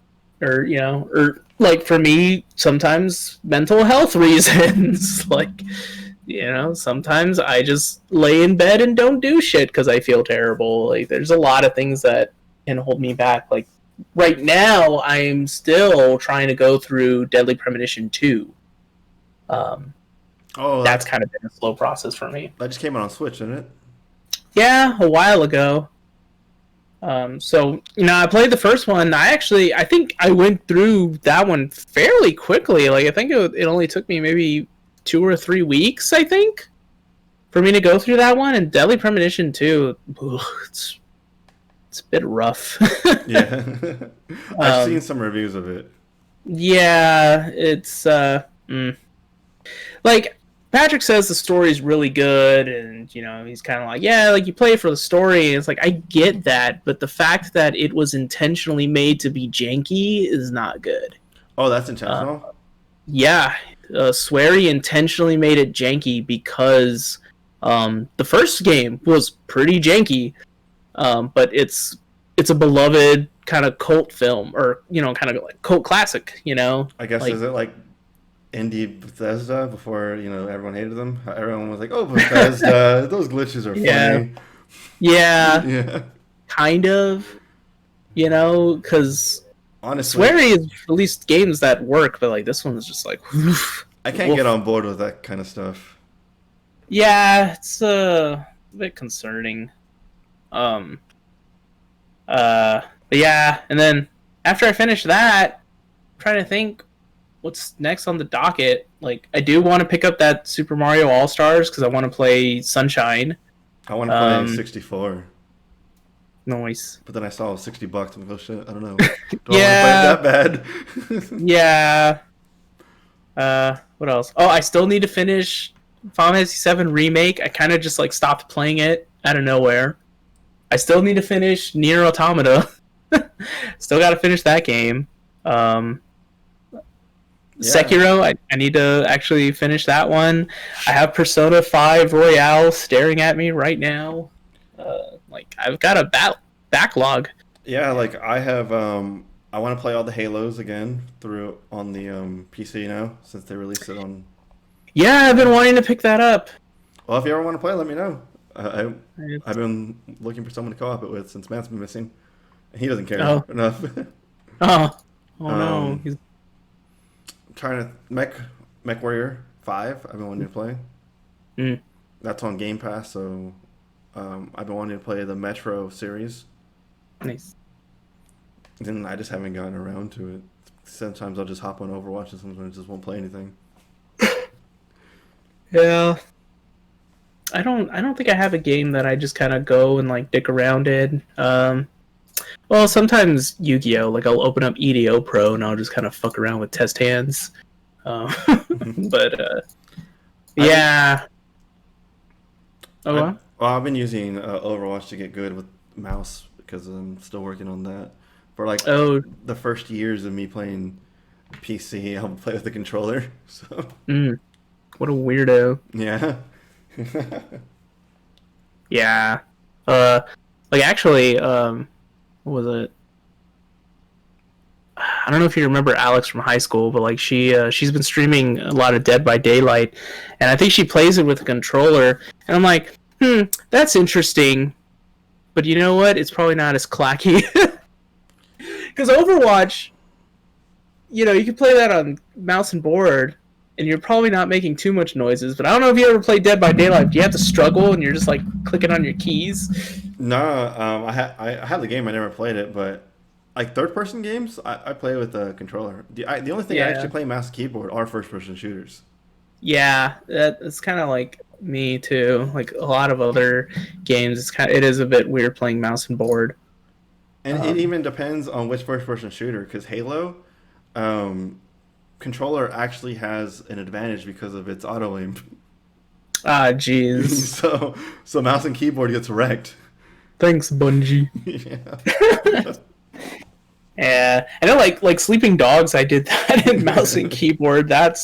like for me, sometimes mental health reasons, like, you know, sometimes I just lay in bed and don't do shit because I feel terrible. Like, there's a lot of things that can hold me back. Like, right now, I'm still trying to go through Deadly Premonition 2. That's kind of been a slow process for me. That just came out on Switch, didn't it? Yeah, a while ago. So, you know, I played the first one. I think I went through that one fairly quickly. Like, I think it only took me maybe 2 or 3 weeks, I think, for me to go through that one. And Deadly Premonition 2, it's a bit rough. Yeah. I've seen some reviews of it. Yeah, it's like Patrick says the story's really good, and he's kind of like, yeah, like you play for the story. And it's like I get that, but the fact that it was intentionally made to be janky is not good. Oh, that's Uh, intentional. yeah, Swery intentionally made it janky because the first game was pretty janky, but it's a beloved kind of cult film, or kind of like cult classic. I guess Like is it like indie Bethesda before everyone hated them? Everyone was like, "Oh, Bethesda, those glitches are yeah, funny." yeah, Yeah. kind of, because Honestly, Swery is at least games that work, but like this one is just like, woof, I can't get woof. on board with that kind of stuff. Yeah, it's a bit concerning. Um, but yeah, and then after I finish that, I'm trying to think what's next on the docket. Like, I do want to pick up that Super Mario All Stars because I want to play Sunshine. I want to play Um, 64, Noise. but then I saw it was $60. I'm like, "Oh shit, I don't know. Do I want to play it Yeah, that bad?" yeah. What else? Oh, I still need to finish Final Fantasy VII Remake. I kind of just like stopped playing it out of nowhere. I still need to finish Nier Automata. Still got to finish that game. Um, Yeah. Sekiro, I need to actually finish that one. I have Persona 5 Royale staring at me right now. Like, I've got a backlog. Yeah, like I have I want to play all the Halos again through on the PC now since they released it on. Yeah, I've been wanting to pick that up. Well, if you ever want to play, let me know. I've It's, been looking for someone to co-op it with since Matt's been missing. And he doesn't care oh, enough. oh, oh no. um, trying to Mech Warrior 5. I've been wanting to play. Mm, That's on Game Pass, so I've been wanting to play the Metro series. nice. And I just haven't gotten around to it. Sometimes I'll just hop on Overwatch, and sometimes I just won't play anything. Yeah. I don't think I have a game that I just kind of go and like dick around in. Well, sometimes Yu-Gi-Oh! Like I'll open up EDO Pro and I'll just kind of fuck around with test hands. Uh, but I've been yeah. Oh, I well? well, I've been using Overwatch to get good with mouse because I'm still working on that. For like Oh, the first years of me playing PC, I'll play with the controller. So mm, what a weirdo. yeah. Yeah. Uh, like actually, what was it? I don't know if you remember Alex from high school, but like she's been streaming a lot of Dead by Daylight, and I think she plays it with a controller. And I'm like, that's interesting, but you know what? It's probably not as clacky. Because Overwatch, you can play that on mouse and board, and you're probably not making too much noises. But I don't know if you ever played Dead by Daylight. Do you have to struggle and you're just like clicking on your keys? No, I have the game. I never played it, but like third person games, I play with a controller. The only thing I Yeah, actually play mouse and keyboard are first person shooters. yeah, that's kind of like me too. Like a lot of other games, it is a bit weird playing mouse and board. And it Um, even depends on which first person shooter, because Halo, um, controller actually has an advantage because of its auto aim. jeez. so so mouse and keyboard gets wrecked. Thanks, Bungie. Yeah. Yeah, I know. Like Sleeping Dogs, I did that in mouse and keyboard. That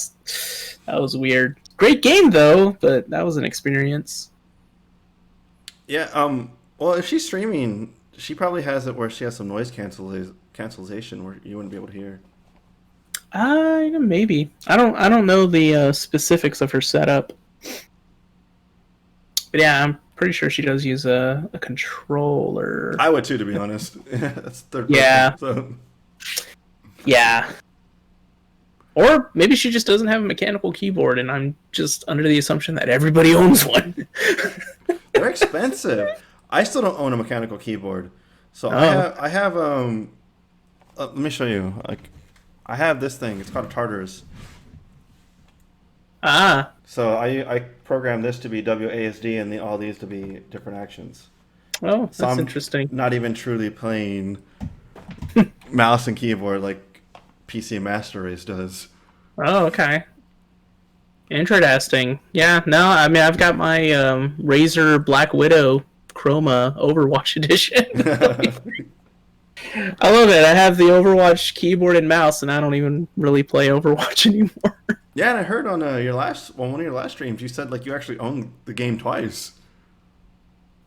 was weird. Great game though, but that was an experience. Yeah. Well, if she's streaming, she probably has it where she has some noise cancellation where you wouldn't be able to hear. Maybe. I don't know the specifics of her setup, but yeah, I'm pretty sure she does use a controller. I would too, to be honest. That's third person. Yeah, So yeah. Or maybe she just doesn't have a mechanical keyboard, and I'm just under the assumption that everybody owns one. they're expensive. I still don't own a mechanical keyboard, so Oh, I have let me show you. Like, I have this thing. It's called a Tartarus. ah, So I programmed this to be WASD and all these to be different actions. well, So that's I'm interesting. not even truly playing mouse and keyboard. Like PC Master Race does. Oh, okay. Interesting. Yeah, no, I mean, I've got my Razer Black Widow Chroma Overwatch edition. I love it. I have the Overwatch keyboard and mouse, and I don't even really play Overwatch anymore. Yeah, and I heard on one of your last streams, you said like you actually owned the game twice.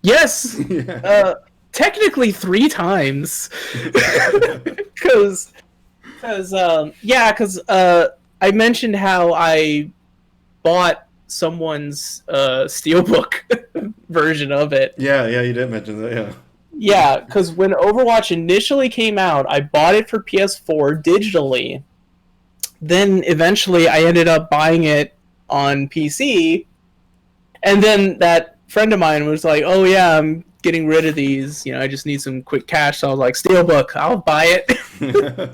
Yes, Yeah. technically 3 times, because I mentioned how I bought someone's steelbook version of it. Yeah, you did mention that. Yeah. Yeah, because when Overwatch initially came out, I bought it for PS4 digitally. Then eventually I ended up buying it on PC. And then that friend of mine was like, oh yeah, I'm getting rid of these. I just need some quick cash. So I was like, Steelbook, I'll buy it.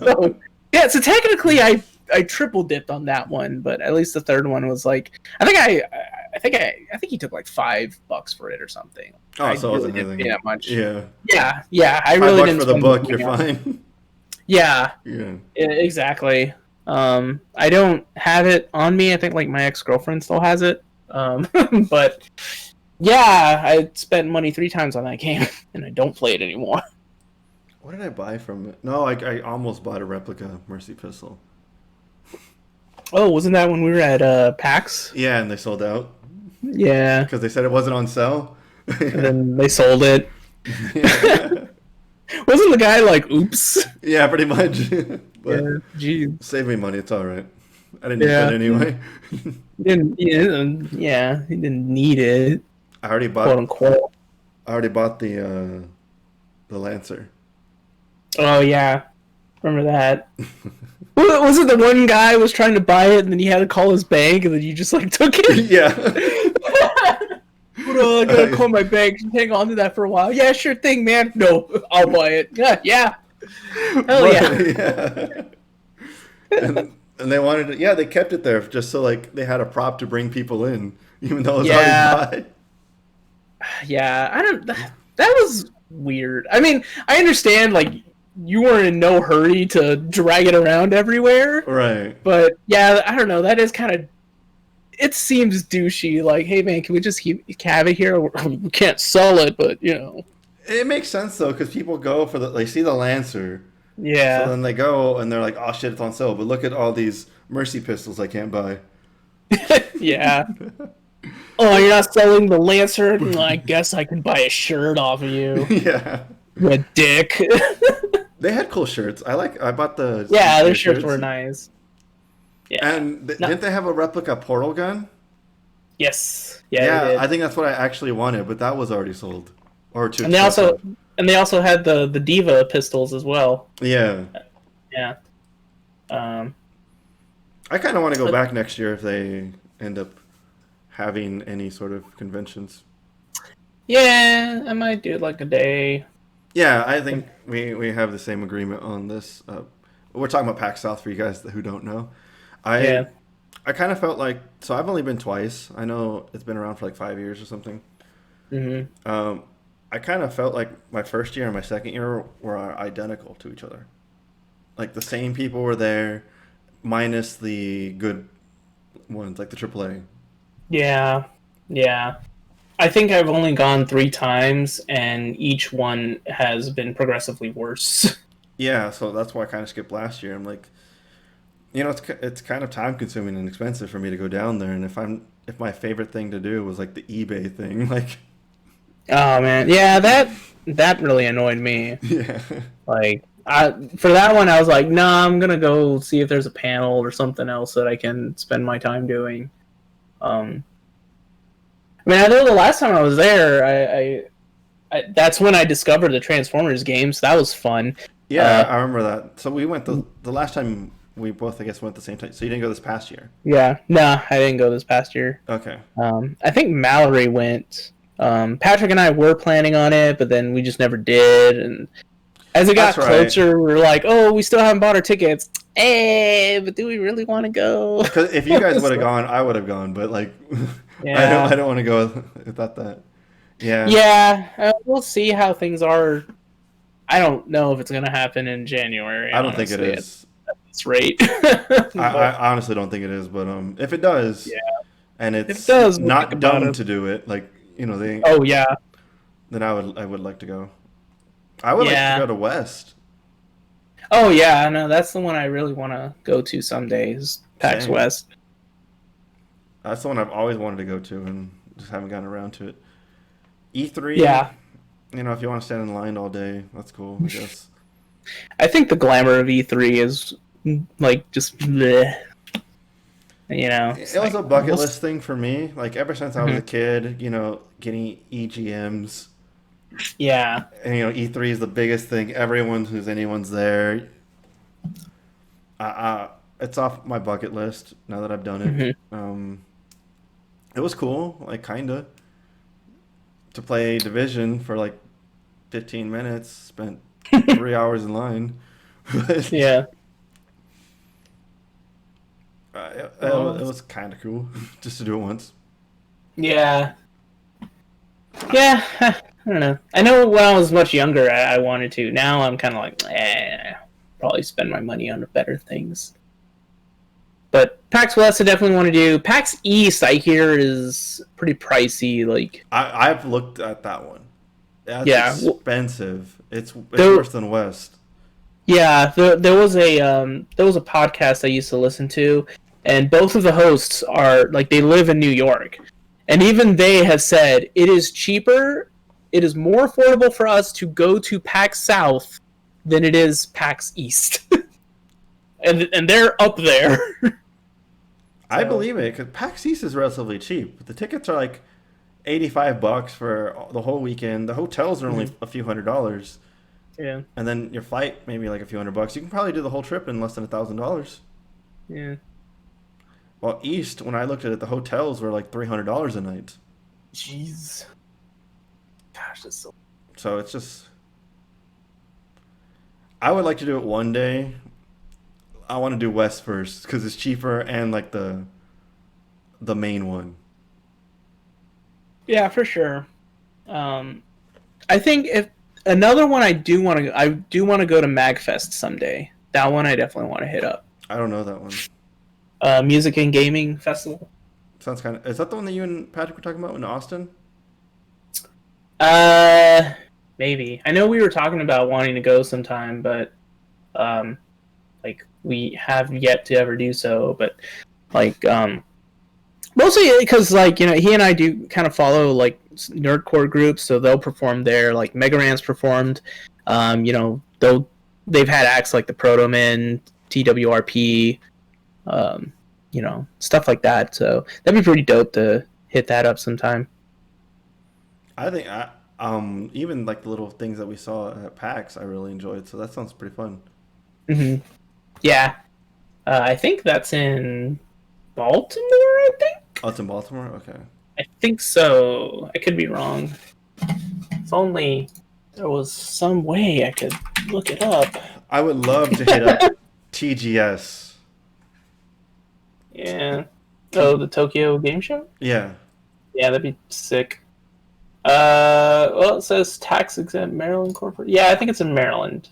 So, yeah, so technically I triple dipped on that one, but at least the third one was like, I think he took like $5 for it or something. Oh, so it wasn't didn't anything. pay that much. Yeah. Yeah. I $5 really didn't for the spend book. You're anything else. fine. Yeah. Yeah. Exactly. I don't have it on me. I think like my ex-girlfriend still has it. But yeah, I spent money 3 times on that game, and I don't play it anymore. What did I buy from it? No, I almost bought a replica Mercy pistol. Oh, wasn't that when we were at PAX? Yeah, and they sold out Yeah. because they said it wasn't on sale. And then they sold it. Yeah. Wasn't the guy like, oops? Yeah, pretty much. But Yeah, geez. save me money. It's all right. I didn't need that anyway. He didn't need it, I already quote bought. unquote. The Lancer. Oh yeah, remember that? Was it the one guy was trying to buy it and then he had to call his bank and then you just like took it? Yeah. Hold on, I gotta call my bank. Hang on to that for a while. Yeah, sure thing, man. No, I'll buy it. Yeah. Hell yeah. And they wanted it. Yeah, they kept it there just so like they had a prop to bring people in, even though it was Yeah. already bought. Yeah, I don't. That was weird. I mean, I understand like you were in no hurry to drag it around everywhere, Right. but yeah, I don't know. That is kind of. It seems douchey. Like, hey man, can we just have it here? We can't sell it, but It makes sense though, because people go for they see the Lancer, Yeah. so then they go and they're like, oh shit, it's on sale. But look at all these Mercy pistols I can't buy. Yeah. Oh, you're not selling the Lancer? Well, I guess I can buy a shirt off of you. Yeah. You dick. They had cool shirts. I bought the Yeah, their shirts were nice. Yeah. And didn't they have a replica portal gun? Yes. Yeah. They did. I think that's what I actually wanted, but that was already sold. Or too And they also had the Diva pistols as well. Yeah. Yeah. I kind of want to go back next year if they end up having any sort of conventions. Yeah, I might do like a day. Yeah, I think we have the same agreement on this. We're talking about PAX South for you guys who don't know. I kind of felt like, so I've only been twice. I know it's been around for like 5 years or something. Mm-hmm. I kind of felt like my first year and my second year were identical to each other. Like the same people were there, minus the good ones, like the AAA. Yeah. I think I've only gone 3 times, and each one has been progressively worse. Yeah, so that's why I kind of skipped last year. I'm like, it's kind of time consuming and expensive for me to go down there, and if my favorite thing to do was like the eBay thing, like. Oh man, yeah, that really annoyed me. Yeah. Like, for that one, I was like, nah, I'm gonna go see if there's a panel or something else that I can spend my time doing. I mean, I know the last time I was there, I that's when I discovered the Transformers games. So that was fun. Yeah, I remember that. So we went the last time we both, I guess, went at the same time. So you didn't go this past year? Yeah, no, I didn't go this past year. Okay. I think Mallory went. Patrick and I were planning on it, but then we just never did. And as it got closer, we were like, "Oh, we still haven't bought our tickets." Hey, but do we really want to go? Because if you guys would have gone, I would have gone. But like, yeah. I don't want to go without that. Yeah. Yeah, we'll see how things are. I don't know if it's gonna happen in January. I don't think it is. release rate. I honestly don't think it is, but if it does, Yeah. and If it it's does, we'll think not about dumb it. to do it, like they, Oh yeah, then I would like to go. I would like to yeah. go to West. Oh yeah, no, that's the one I really want to go to someday. Is PAX Same. West. That's the one I've always wanted to go to and just haven't gotten around to it. E3, Yeah, if you want to stand in line all day, that's cool, I guess. I think the glamour of E3 is like just bleh, It it's was like a bucket almost. list thing for me. Like ever since I was a Mhm. kid, getting EGMs, Yeah. and E3 is the biggest thing. Everyone who's anyone's there. It's off my bucket list now that I've done it. Hmm. It was cool, like kinda, to play Division for like 15 minutes. Spent 3 hours in line. But Yeah. it was kind of cool just to do it once. Yeah. Yeah. I don't know. I know when I was much younger, I wanted to. Now I'm kind of like, probably spend my money on better things. But PAX West, I definitely want to do. PAX East, I hear, is pretty pricey. Like, I've looked at that one. That's yeah, expensive. It's there, worse than West. yeah. There was a podcast I used to listen to, and both of the hosts are like they live in New York, and even they have said it is cheaper, it is more affordable for us to go to PAX South than it is PAX East, and they're up there. I So, believe it because PAX East is relatively cheap. The tickets are like $85 for the whole weekend. The hotels are only mhm, a few $100s, yeah, and then your flight maybe like a few $100. You can probably do the whole trip in less than $1,000. yeah. While East, when I looked at it, the hotels were like $300 a night. Jeez, gosh, that's so. So it's just, I would like to do it one day. I want to do West first because it's cheaper and like the main one. Yeah, for sure. Um, I think if another one I do want to go to Magfest someday. That one I definitely want to hit up. I don't know that one. Music and gaming festival. Sounds kind of. Is that the one that you and Patrick were talking about in Austin? Uh, Maybe. I know we were talking about wanting to go sometime, but um, like we have yet to ever do so. But like mostly because like he and I do kind of follow like nerdcore groups, so they'll perform there. Like Mega Ran's performed. They've had acts like the Proto Men, TWRP, stuff like that. So that'd be pretty dope to hit that up sometime. I think even like the little things that we saw at PAX, I really enjoyed. So that sounds pretty fun. Hmm. Yeah, I think that's in Baltimore. I think. Oh, it's in Baltimore. Okay. I think so. I could be wrong. If only there was some way I could look it up. I would love to hit up TGS. Yeah. Oh, T- the Tokyo Game Show? yeah. Yeah, that'd be sick. Well, it says tax exempt Maryland corporate. Yeah, I think it's in Maryland.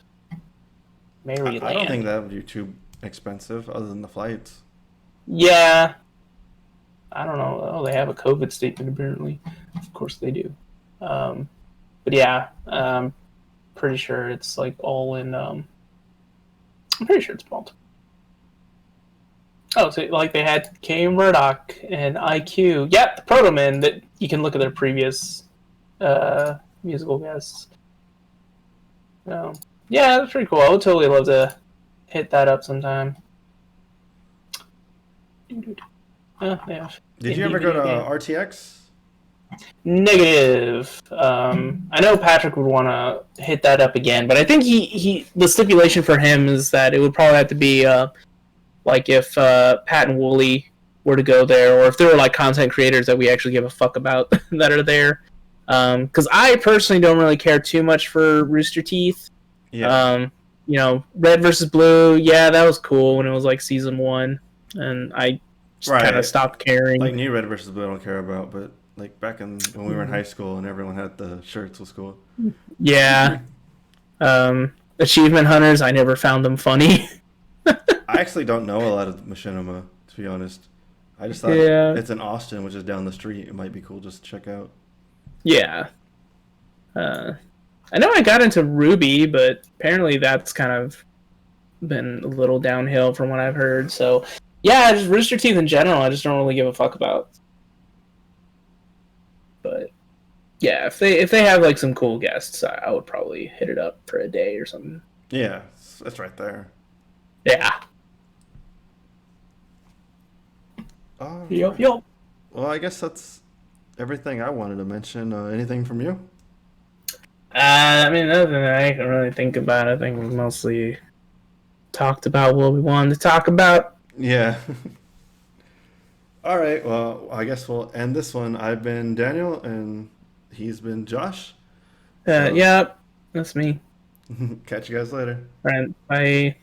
I don't think Maryland. that would be too expensive, other than the flights. Yeah. I don't know. Oh, they have a COVID statement apparently. Of course they do. Um, but yeah, pretty sure it's like all in. I'm pretty sure it's Baltimore. Oh, so like they had K Murdoch and IQ. Yeah, the Proto Men that you can look at their previous musical guests. So, yeah, that's pretty cool. I would totally love to hit that up sometime. Yeah. Did you Indie ever go to video game. RTX? Negative. I know Patrick would want to hit that up again, but I think he the stipulation for him is that it would probably have to be like if Pat and Wooly were to go there, or if there were like content creators that we actually give a fuck about that are there. Because I personally don't really care too much for Rooster Teeth. Yeah. Red versus Blue, yeah, that was cool when it was like season 1, and I just kind of Right. stopped caring. Like New Red versus Blue, I don't care about, but like back when we were in high school and everyone had the shirts was cool. Yeah. Achievement Hunters, I never found them funny. I actually don't know a lot of machinima, to be honest. I just thought Yeah. it's in Austin, which is down the street. It might be cool just to check out. Yeah. Uh, I know I got into Ruby, but apparently that's kind of been a little downhill from what I've heard. So, yeah, just Rooster Teeth in general, I just don't really give a fuck about. But yeah, if they have like some cool guests, I would probably hit it up for a day or something. Yeah, it's right there. Yeah. All Yup. right. Yup. Well, I guess that's everything I wanted to mention. Anything from you? I mean, nothing that I can really think about. I think we mostly talked about what we wanted to talk about. Yeah. All right. Well, I guess we'll end this one. I've been Daniel, and he's been Josh. So Yeah, that's me. catch you guys later. All right, bye.